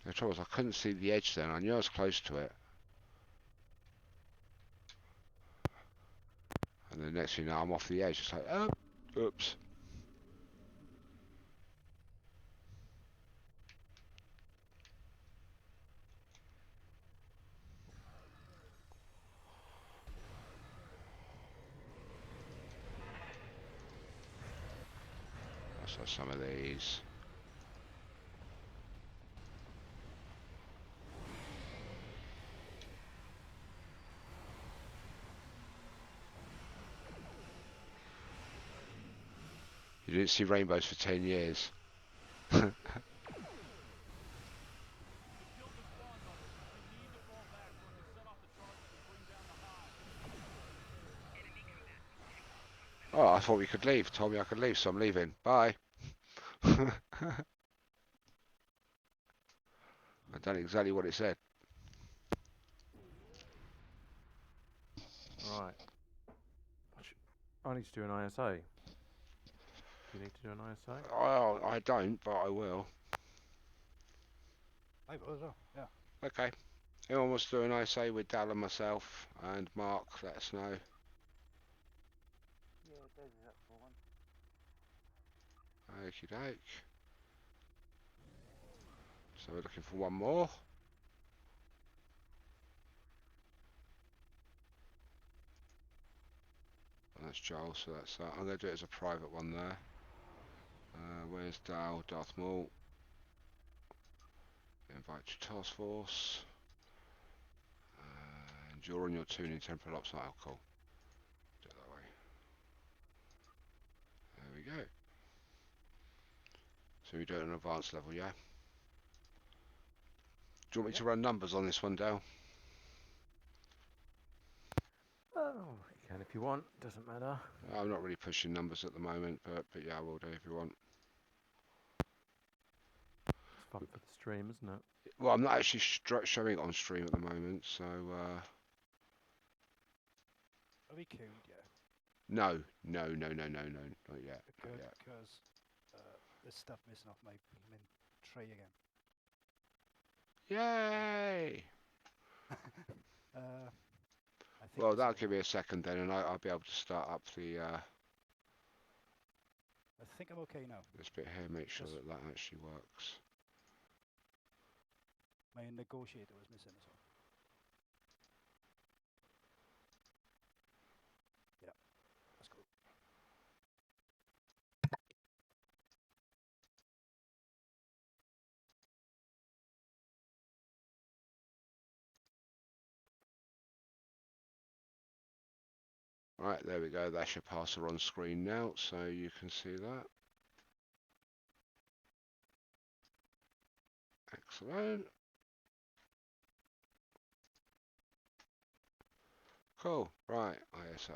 S1: The trouble is I couldn't see the edge then. I knew I was close to it. And the next thing you know, I'm off the edge. It's like, oh, oops. Let's have some of these. You didn't see rainbows for 10 years.
S7: You killed the spawn mother. You need to fall back so I can set off the charges and bring down the hive.
S1: Oh, I thought we could leave. Told me I could leave, so I'm leaving. Bye. I've done exactly what it said.
S5: Right. I need to do an ISA. Do you need to do an ISA?
S1: Well, I don't, but I will.
S6: I will as well. Yeah.
S1: Okay. Anyone wants to do an ISA with Dal and myself and Mark, let us know.
S3: Yeah, Daisy's up for one.
S1: Okie doke. So we're looking for one more. That's Joel, so that's that. I'm going to do it as a private one there. Where's Dal? Darth Maul. Invite to task force. And you're on your tuning temporal ops. Oh, cool. Do it that way. There we go. So we do it at an advanced level, yeah? Do you want me to run numbers on this one, Dal?
S5: Oh, you can if you want. Doesn't matter.
S1: I'm not really pushing numbers at the moment, but yeah, I will do if you want.
S5: It's fun for the stream, isn't it?
S1: Well, I'm not actually showing it on stream at the moment, so
S6: Are we queued? Yeah.
S1: No, no, no, no, no, no, not yet, not
S6: Good,
S1: yet.
S6: because there's stuff missing off my blooming tray again.
S1: Yay!
S6: I think
S1: Well,
S6: it's
S1: that'll
S6: all
S1: give me a second then, and I'll be able to start up the
S6: I think I'm okay now.
S1: this bit here. Make sure
S6: Just
S1: that that actually works.
S6: my negotiator was missing as well. Yeah, that's cool.
S1: Right, there we go. That's your parser on screen now, so you can see that. Excellent. Cool. Right, ISA.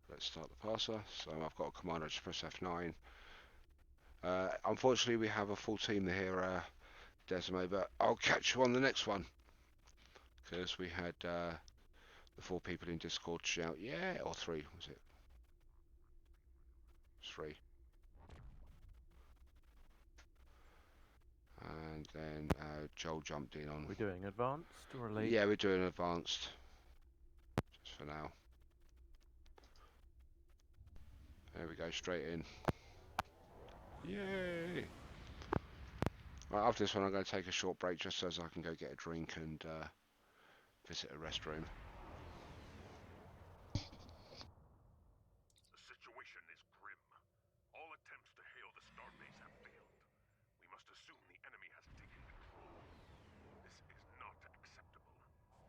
S1: Let's start the parser. So I've got a command, I just press F9. Unfortunately, we have a full team here, Desmo, but I'll catch you on the next one. Because we had the 4 people in Discord shout, yeah, or 3, was it? 3. And then Joel jumped in on.
S5: We're doing advanced or elite?
S1: Yeah, we're doing advanced. Just for now. There we go, straight in. Yay! Right, after this one, I'm going to take a short break just so as I can go get a drink and visit a restroom.
S2: The situation is grim. All attempts to hail the starbase have failed. We must assume the enemy has taken control. This is not acceptable.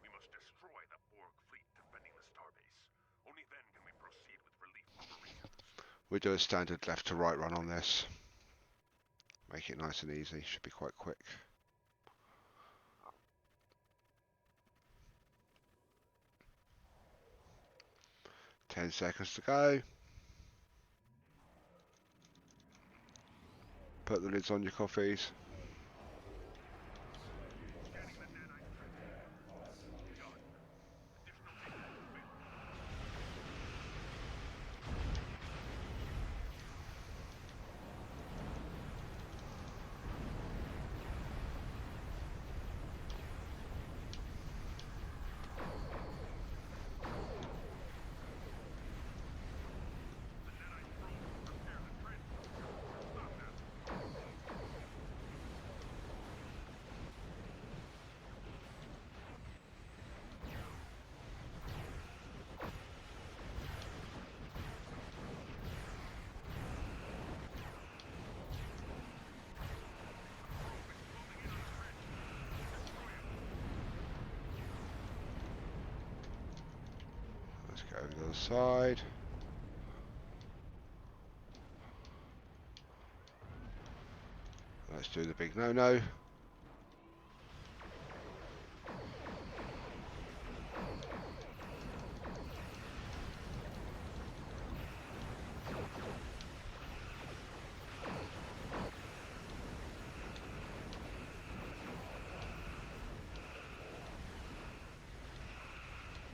S2: We must destroy the Borg fleet defending the starbase. Only then can we proceed with relief operations.
S1: We'll do a standard left to right run on this. Make it nice and easy, should be quite quick. Ten seconds to go. Put the lids on your coffees.
S2: Scanning the nanite trench. Done. Additional info available. The nanite probe will repair the trench. Stop them.
S1: Let's go over to the other side. Let's do the big no-no.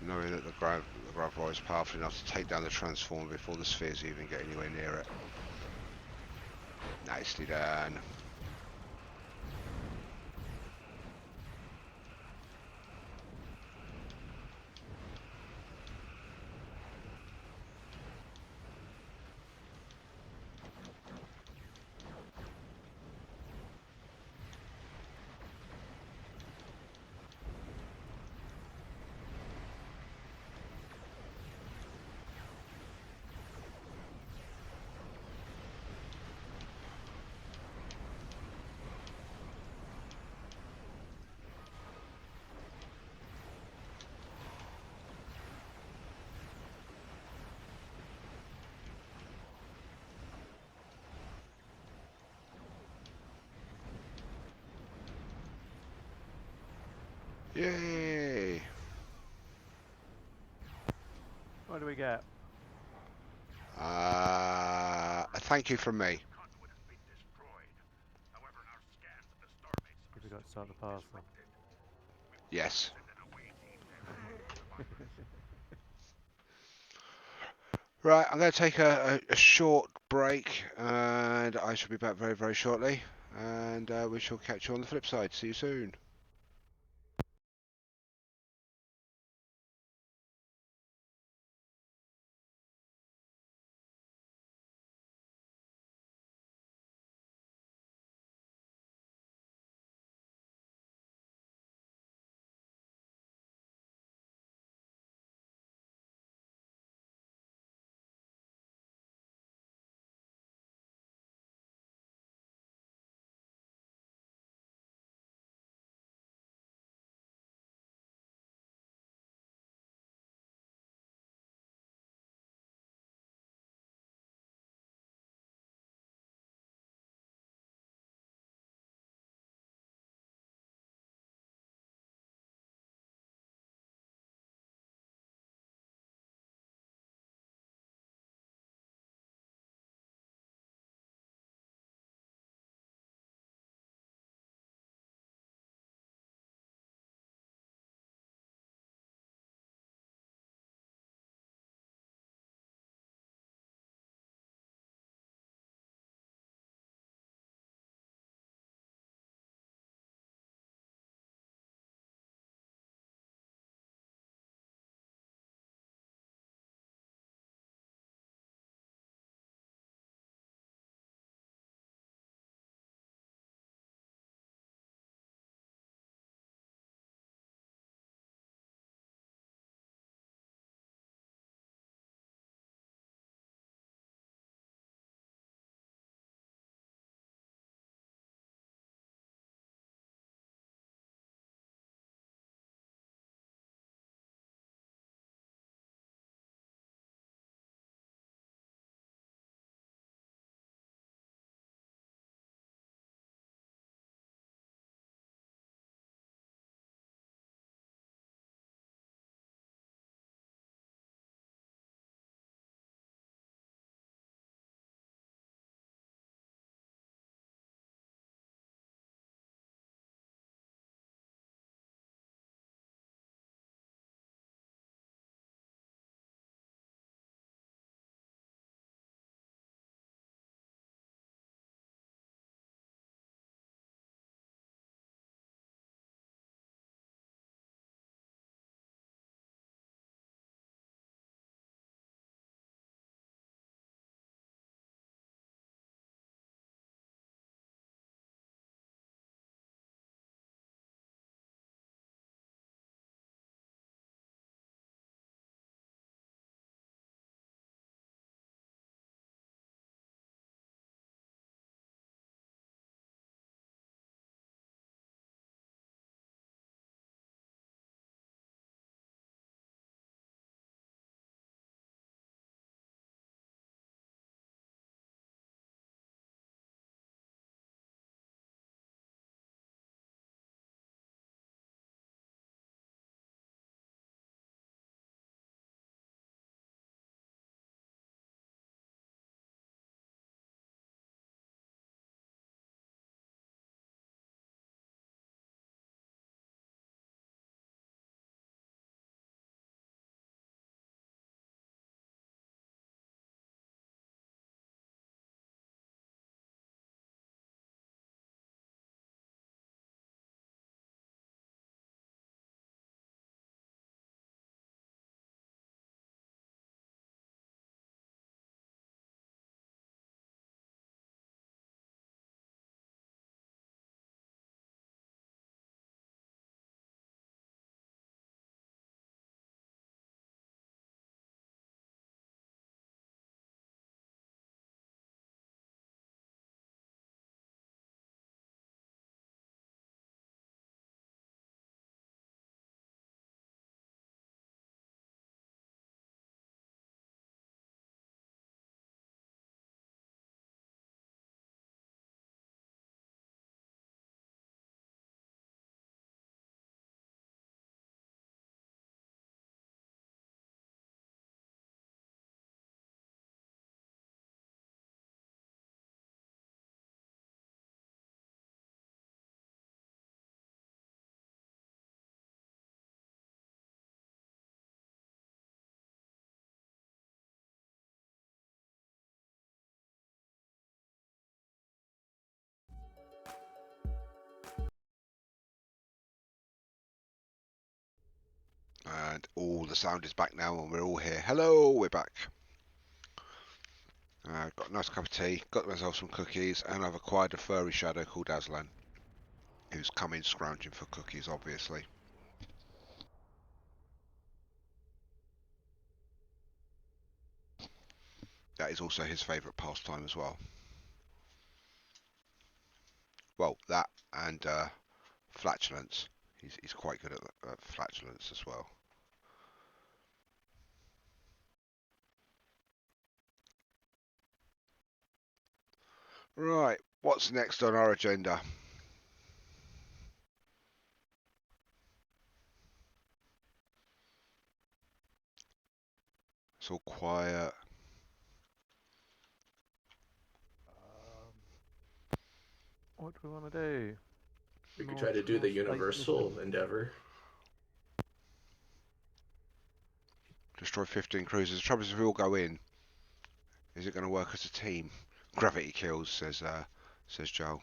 S1: Knowing that the gravitar is powerful enough to take down the transformer before the spheres even get anywhere near it. Nicely done. Yay!
S5: What do we get?
S1: A thank you from me.
S2: Conduit has been destroyed. However, our scans of the starbase
S5: Have
S2: are
S5: we got to
S2: still
S5: start the
S2: being
S5: parser?
S2: disrupted. We will
S1: Yes.
S2: send an
S1: Right, I'm going to take a short break, and I shall be back very, very shortly. And we shall catch you on the flip side. See you soon. And all the sound is back now, and we're all here. Hello, we're back. Got a nice cup of tea, got myself some cookies, and I've acquired a furry shadow called Aslan, who's come in scrounging for cookies, obviously. That is also his favourite pastime as well. Well, that and flatulence. He's quite good at flatulence as well. Right, what's next on our agenda? It's all quiet.
S5: What do we want to do?
S4: We could try to do the Universal endeavor.
S1: Destroy 15 cruisers. The trouble is, if we all go in, is it going to work as a team? Gravity kills, says Joel.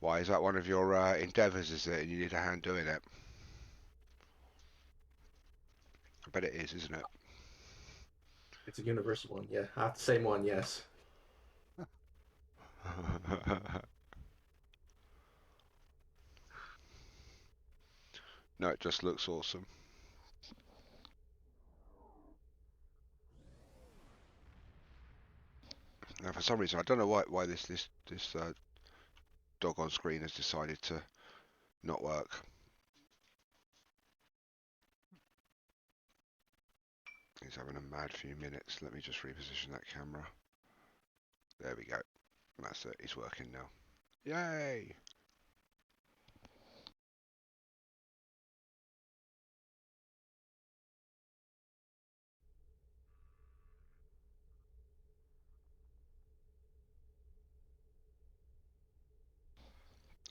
S1: Why, is that one of your endeavours, is it? And you need a hand doing it? I bet it is, isn't it?
S4: It's a Universal one, yeah. Same one, yes.
S1: No, it just looks awesome. Now, for some reason, I don't know why this dog on screen has decided to not work. He's having a mad few minutes. Let me just reposition that camera. There we go. That's it. He's working now. Yay!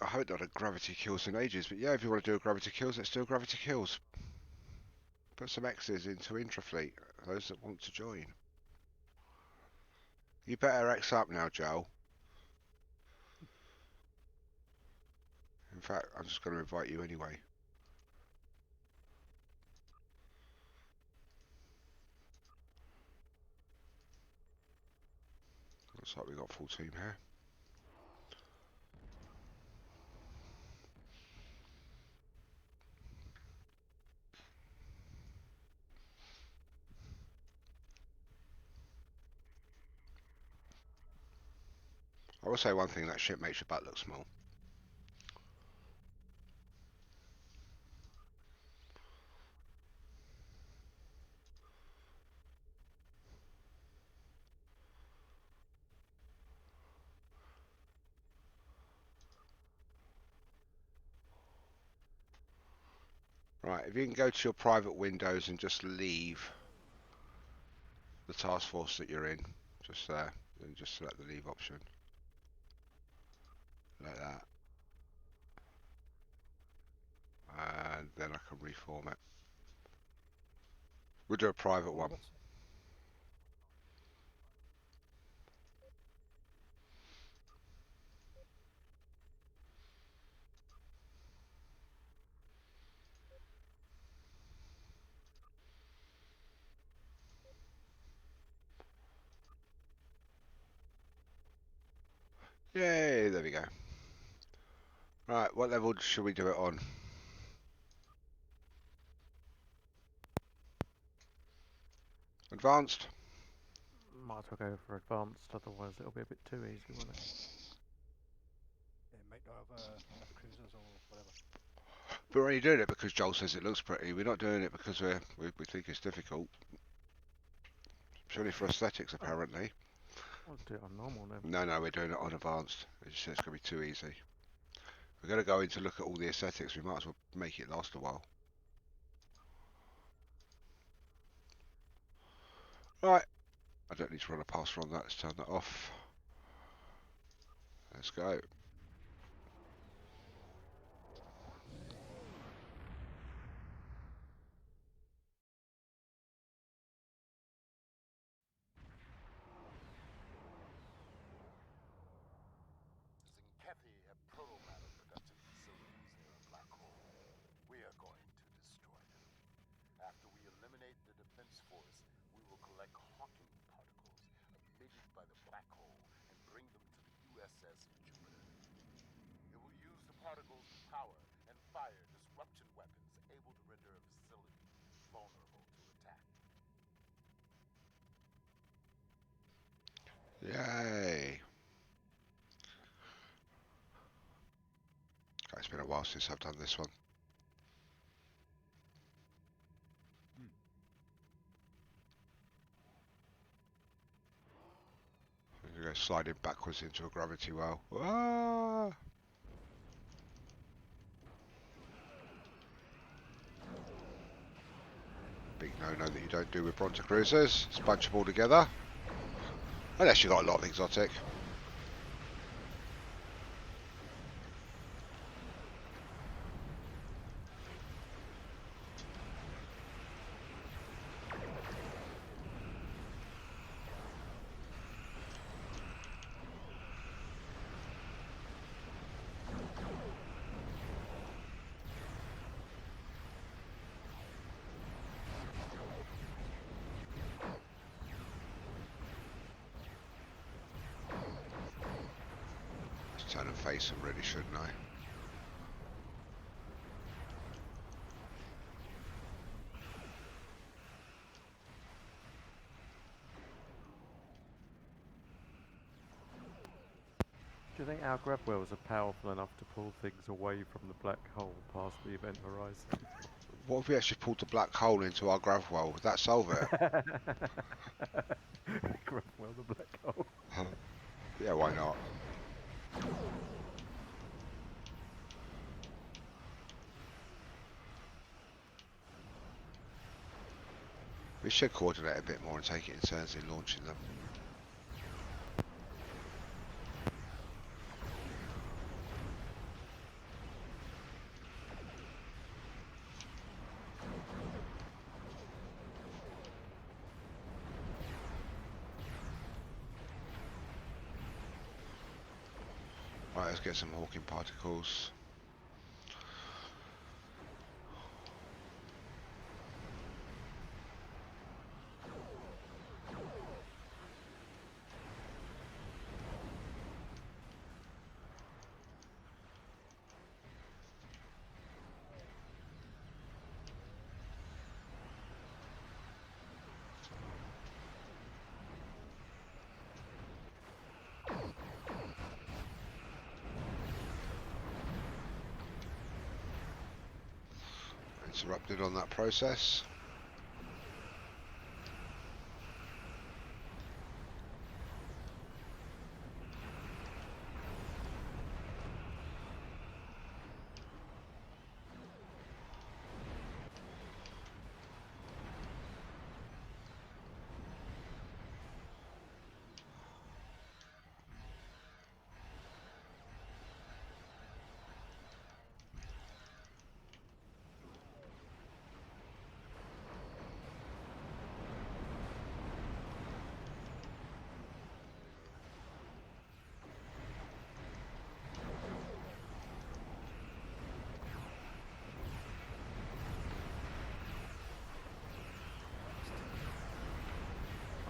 S1: I haven't done a gravity kills in ages, but yeah, if you want to do a gravity kills, let's do a gravity kills. Put some X's into Intrafleet, those that want to join. You better X up now, Joel. In fact, I'm just going to invite you anyway. Looks like we got full team here. I will say one thing, that ship makes your butt look small. Right, if you can go to your private windows and just leave the task force that you're in, just there, and just select the leave option. Like that. And then I can reform it. We'll do a private one. Yay, there we go. Right, what level should we do it on? Advanced?
S5: Might as well go for advanced, otherwise it'll be a bit too easy, won't it?
S6: It might not have enough cruisers or whatever.
S1: But we're only doing it because Joel says it looks pretty. We're not doing it because we think it's difficult. Purely for aesthetics, apparently.
S5: I'll do it on normal then.
S1: No, we're doing it on advanced. It just says it's going to be too easy. We're going to go in to look at all the aesthetics. We might as well make it last a while. Right. I don't need to run a passer on that. Let's turn that off. Let's go.
S2: Zinkethi have proto-matter production facilities near a black hole. We are going to destroy them. by the black hole and bring them to the USS Jupiter. It will use the particles to power and fire disruption weapons able to render a facility vulnerable to attack.
S1: Yay! It's been a while since I've done this one. I'm going to go sliding backwards into a gravity well. Ah! Big no-no that you don't do with Bronto Cruisers. Just bunch them all together. Unless you've got a lot of exotic. Turn and face them really, shouldn't I?
S5: Do you think our grab wells are powerful enough to pull things away from the black hole past the event horizon?
S1: What if we actually pulled the black hole into our grav well? Would that solve it?
S5: Grab well, the black hole.
S1: Yeah, why not? We should coordinate a bit more and take it in turns in launching them. Right, let's get some Hawking particles. Interrupted on that process.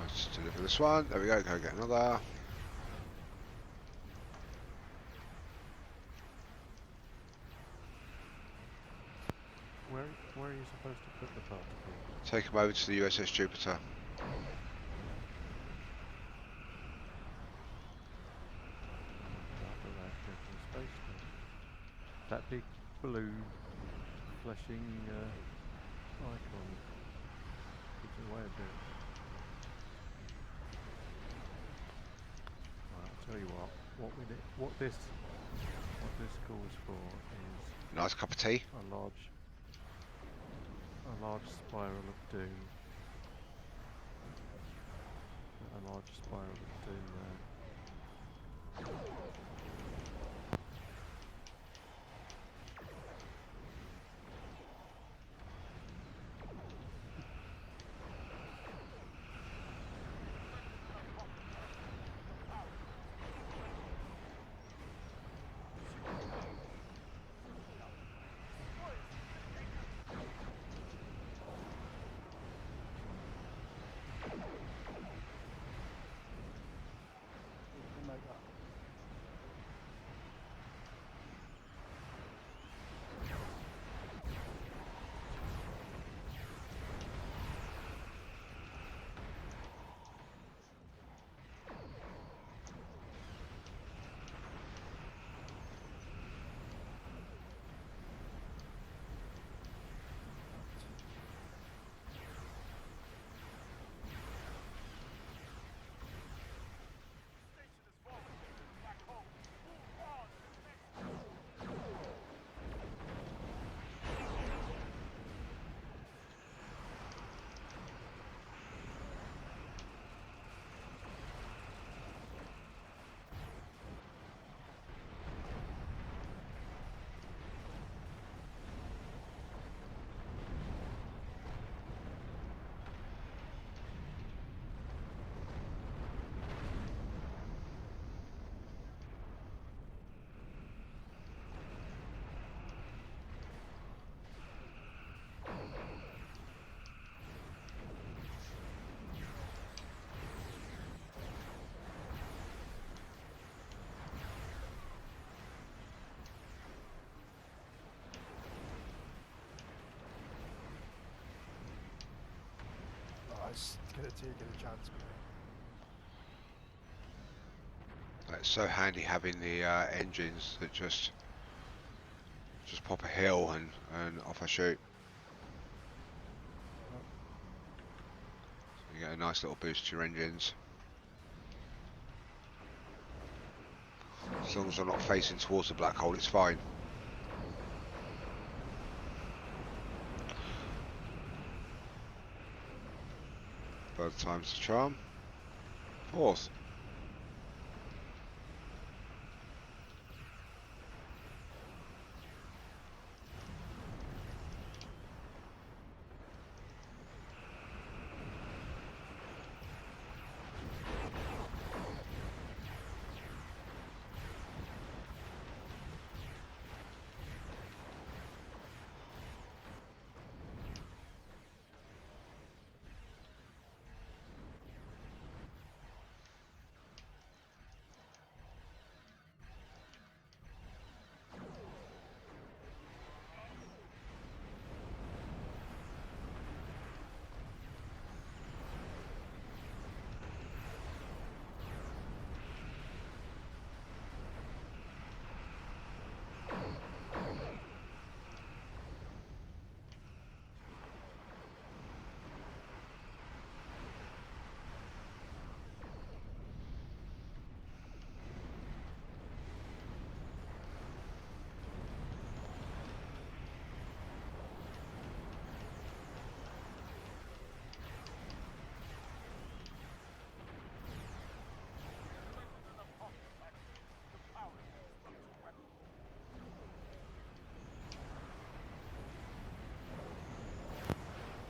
S1: Let's deliver this one. There we go. Go get another.
S5: Where are you supposed to put the particles?
S1: Take them over to the USS Jupiter.
S5: After that, go to the space station. That big blue flashing icon gives it away a bit. Right, I'll tell you what this calls for is
S1: Nice cup of tea.
S5: a large spiral of doom. A large spiral of doom there.
S6: It's gonna take it a chance, mate.
S1: It's so handy having the engines that just pop a hill and off I shoot.
S6: Yep.
S1: So you get a nice little boost to your engines. As long as I'm not facing towards the black hole, it's fine. Third time's the charm. Fourth.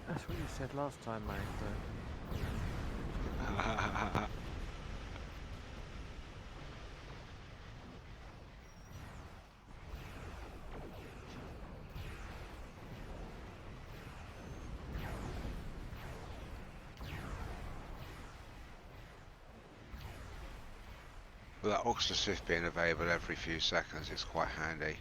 S5: That's what you said last time, mate.
S1: With that Oxford Swift being available every few seconds, it's quite handy.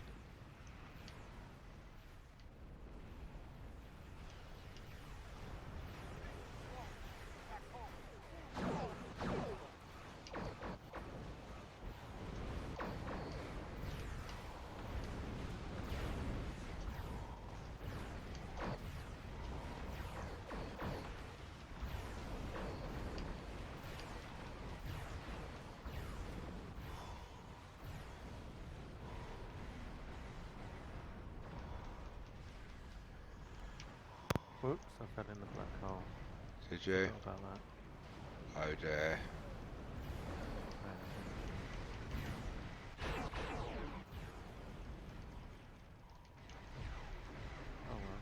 S5: Whoops, I fell in the black hole.
S1: Did you?
S5: Forgot about that.
S1: Oh dear.
S5: Oh well.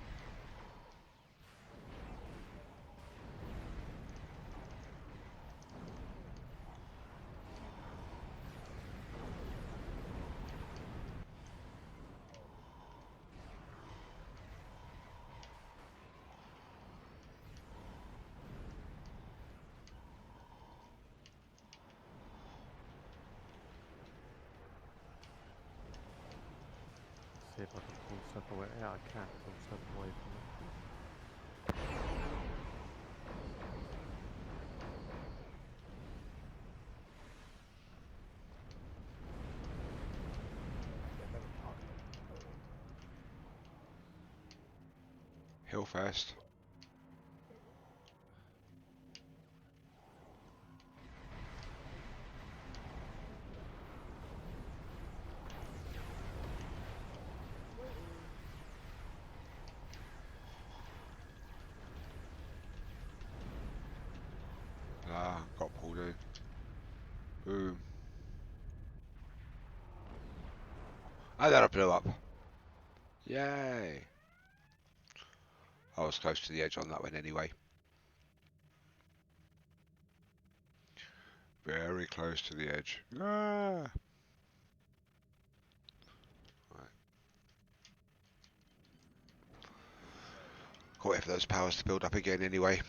S5: See if I can pull stuff away. Yeah, I can pull stuff away from it.
S1: Hill first. Ah, got pulled in. Boom. And then I blew up. Yay. I was close to the edge on that one anyway. Very close to the edge. Ah. Right. Can't wait for those powers to build up again anyway.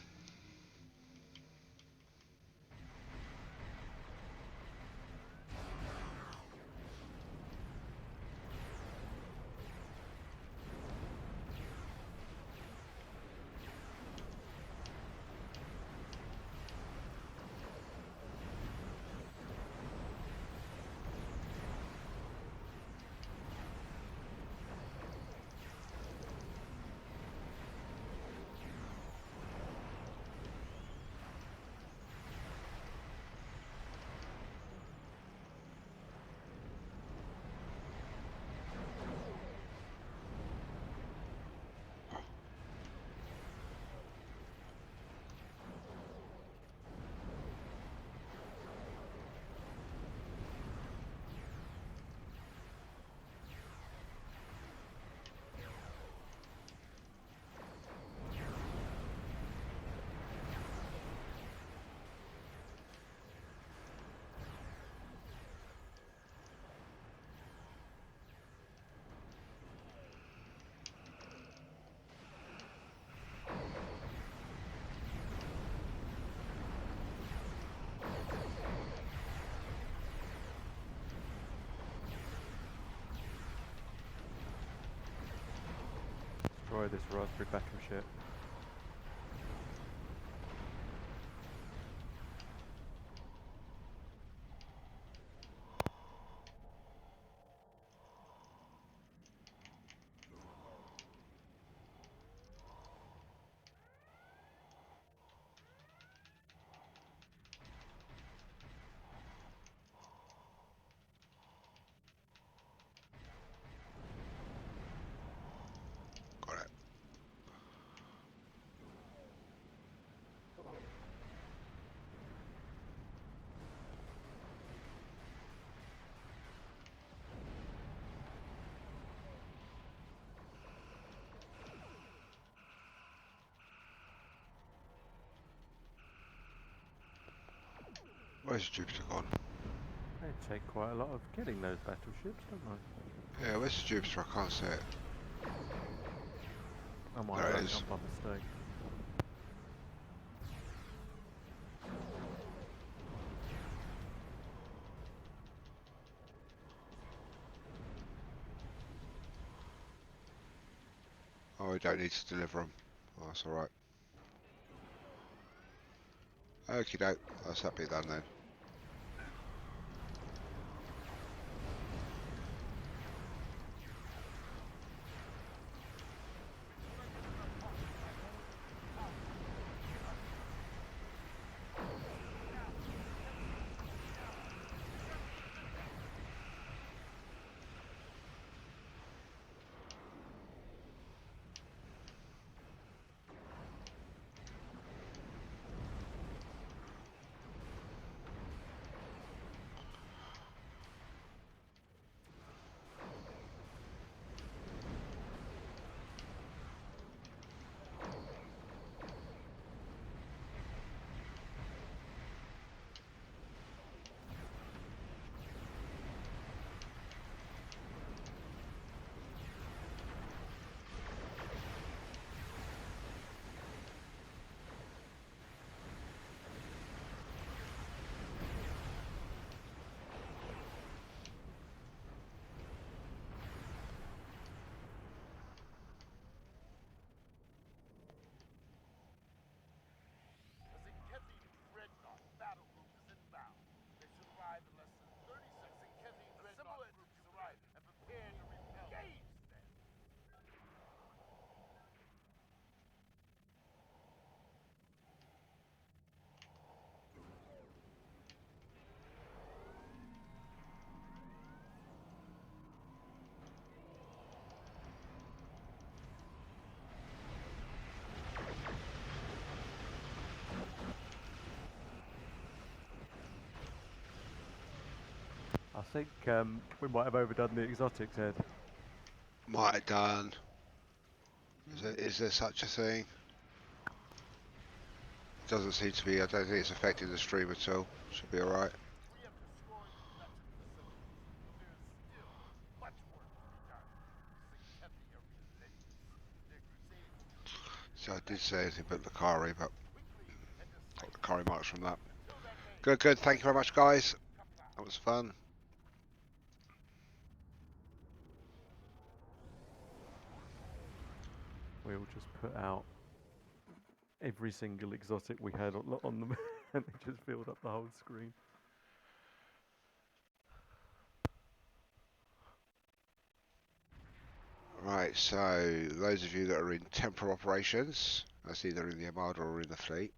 S5: destroy this raspberry battleship.
S1: Got it. Where's Jupiter gone?
S5: They take quite a lot of killing those battleships, don't they?
S1: Yeah, where's Jupiter? I can't see it.
S5: I might
S1: There
S5: have
S1: it
S5: blown
S1: is.
S5: up by mistake.
S1: Oh, we don't need to deliver them. Oh, that's alright. Okie doke. That's that bit done then.
S2: The Zinkethi Dreadnought battle group is inbound. They should arrive in less than 30 seconds. Zinkethi Dreadnought group is arriving and prepare to repel. Engage them!
S5: I think we might have overdone the exotics, Ed.
S1: Might have done. Is there such a thing? Doesn't seem to be. I don't think it's affecting the stream at all. Should be alright.
S2: We have destroyed the production facilities, but there is still much work to be done. The Zinkethi are relentless. Their crusade for truth
S1: So I did
S2: is
S1: say anything about Lakari, but
S2: quickly and
S1: got
S2: decisively.
S1: Lakari marks from that.
S2: Until that day,
S1: Good, good. Thank you very much, guys.
S2: Kapla.
S1: That was fun.
S5: We'll just put out every single exotic we had on them, and it just filled up the whole screen.
S1: Right, so those of you that are in temporal operations, that's either in the Armada or in the fleet,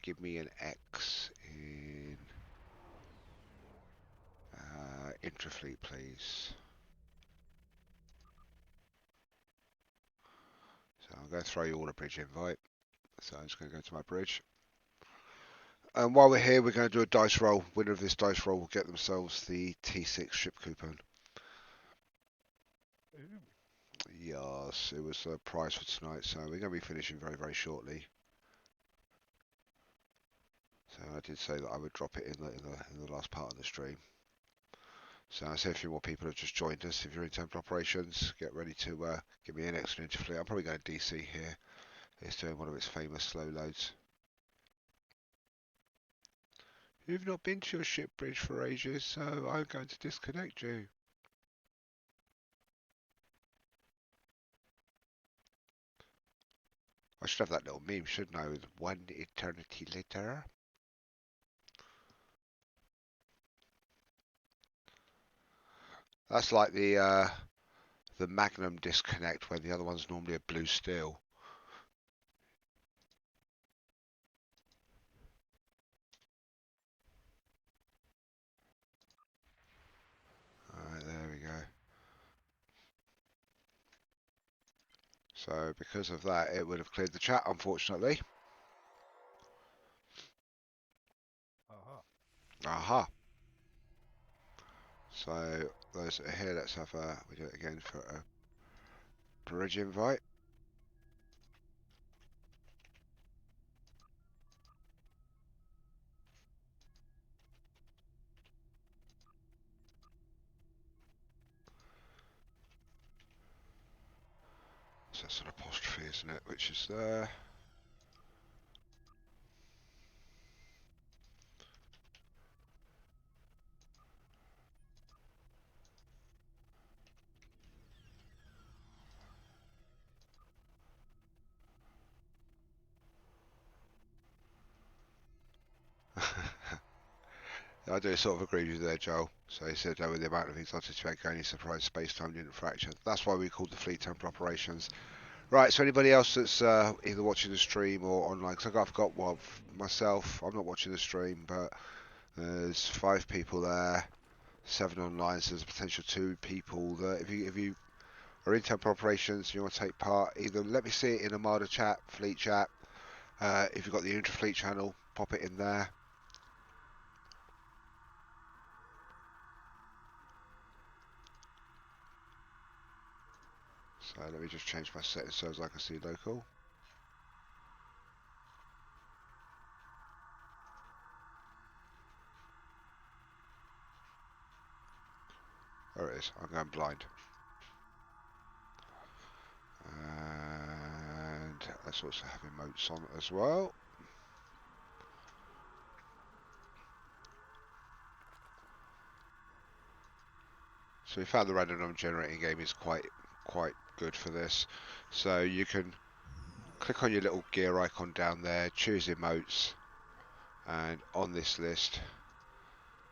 S1: give me an X in intrafleet, please. So I'm going to throw you all a bridge invite. So I'm just going to go to my bridge. And while we're here, we're going to do a dice roll. Winner of this dice roll will get themselves the T6 ship coupon. Yes, it was a prize for tonight, so we're going to be finishing very, very shortly. So I did say that I would drop it in the last part of the stream. So I see a few more people have just joined us. If you're in temple operations, get ready to give me an extra interfleet. I'm probably going to DC here. It's doing one of its famous slow loads. You've not been to your ship bridge for ages, so I'm going to disconnect you. should have that little meme, shouldn't I? With one eternity later. That's like the Magnum disconnect where the other one's normally a blue steel. Alright, there we go. So because of that, it would have cleared the chat, unfortunately.
S6: Aha.
S1: Aha. So those that are here, let's have we do it again for a bridge invite. So that's an apostrophe, isn't it? Which is there. I do sort of agree with you there, Joel. So he said with the amount of exotic only surprised space-time didn't fracture. That's why we called the fleet temporal operations. Right, so anybody else that's either watching the stream or online, because I've got one myself, I'm not watching the stream, but there's 5 people there, 7 online, so there's a potential 2 people that if you are in temporal operations and you want to take part, either let me see it in Armada chat, fleet chat, if you've got the Intrafleet channel, pop it in there. So let me just change my settings so as I can see local. There it is. I'm going blind. And let's also have emotes on as well. So we found the random number generating game is quite good for this. So you can click on your little gear icon down there, choose emotes, and on this list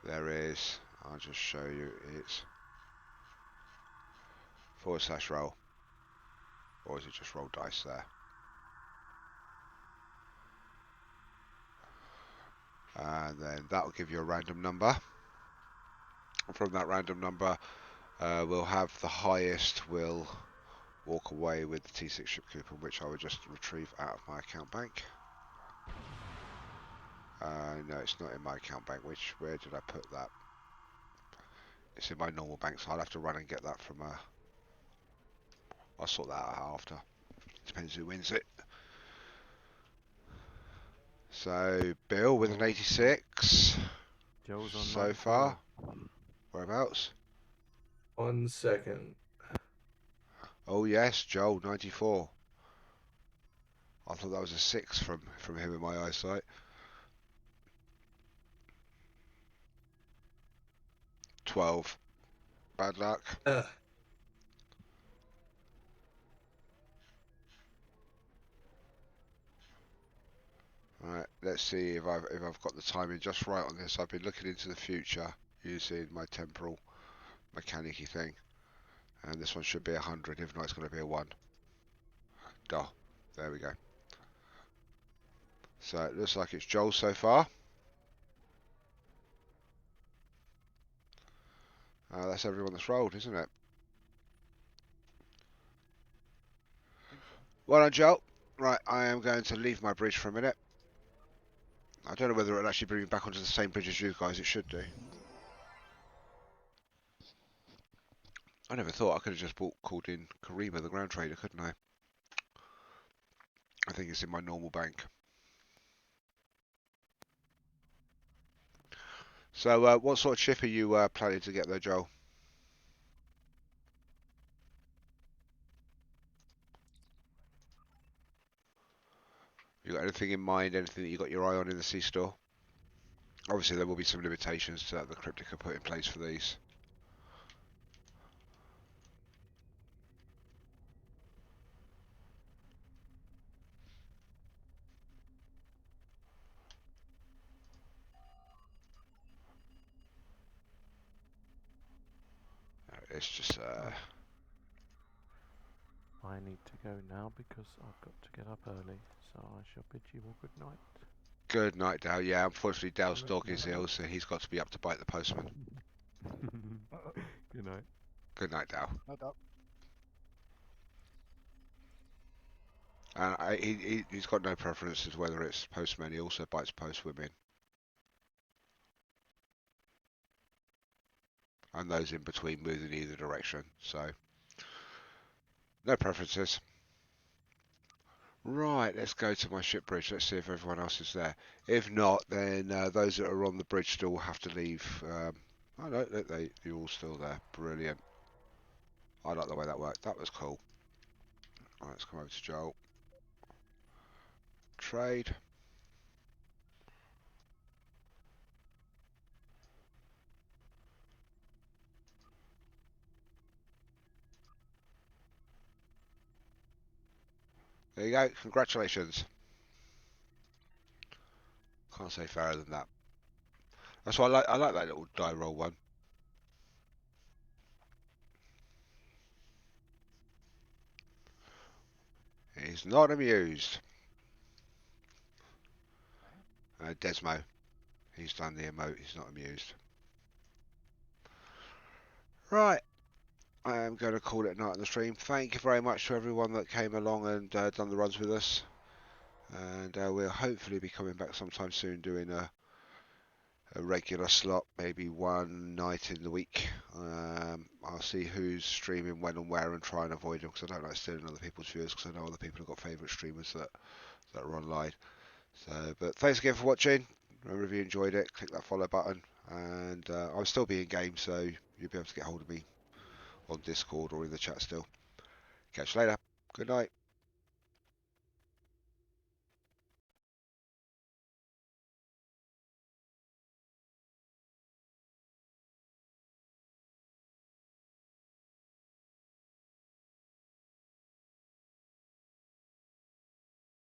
S1: there is, I'll just show you, it's /roll, or is it just roll dice there? And then that'll give you a random number. And from that random number, we'll have the highest will walk away with the T6 ship coupon, which I would just retrieve out of my account bank. No, it's not in my account bank. Where did I put that? It's in my normal bank, so I'll have to run and get that from I'll sort that out after. Depends who wins it. So Bill with an 86
S5: Joe's on
S1: so
S5: 94.
S1: far. Whereabouts?
S4: 1 second.
S1: Oh yes, Joel 94. I thought that was a 6 from him in my eyesight. 12. Bad luck. Alright, let's see if I've got the timing just right on this. I've been looking into the future using my temporal mechanicy thing. And this one should be 100, if not it's going to be a 1. Duh. There we go. So it looks like it's Joel so far. That's everyone that's rolled, isn't it?
S6: I think so.
S1: Well done, Joel. Right, I am going to leave my bridge for a minute. I don't know whether it'll actually bring me back onto the same bridge as you guys. It should do. I never thought I could have just called in Karima, the ground trader, couldn't I? I think it's in my normal bank. So, what sort of ship are you planning to get there, Joel? You got anything in mind? Anything that you got your eye on in the sea store? Obviously, there will be some limitations that the Cryptic have put in place for these. it's just
S5: I need to go now because I've got to get up early, so I shall bid you all good night.
S1: good night, Dale. Yeah, unfortunately, Dale's
S6: Good
S1: dog
S6: night,
S1: is
S6: Dale.
S1: ill, so he's got to be up to bite the postman.
S5: Good night.
S1: Good night, Dale.
S6: No doubt.
S1: And he's got no preferences whether it's postmen. He also bites postwomen. And those in between move in either direction. So, no preferences. Right, let's go to my ship bridge. Let's see if everyone else is there. If not, then those that are on the bridge still have to leave. Oh no, you're all still there. Brilliant. I like the way that worked. That was cool. Right, let's come over to Joel. Trade. There you go. Congratulations. Can't say fairer than that. That's why I like that little die roll one. He's not amused. Desmo. He's done the emote. He's not amused. Right. I am going to call it a night on the stream. Thank you very much to everyone that came along and done the runs with us. And we'll hopefully be coming back sometime soon doing a regular slot, maybe one night in the week. I'll see who's streaming when and where and try and avoid them because I don't like stealing other people's viewers because I know other people have got favourite streamers that are online. So, but thanks again for watching. Remember, if you enjoyed it, click that follow button. And I'll still be in game, so you'll be able to get hold of me on Discord or in the chat still. Catch you later. Good night.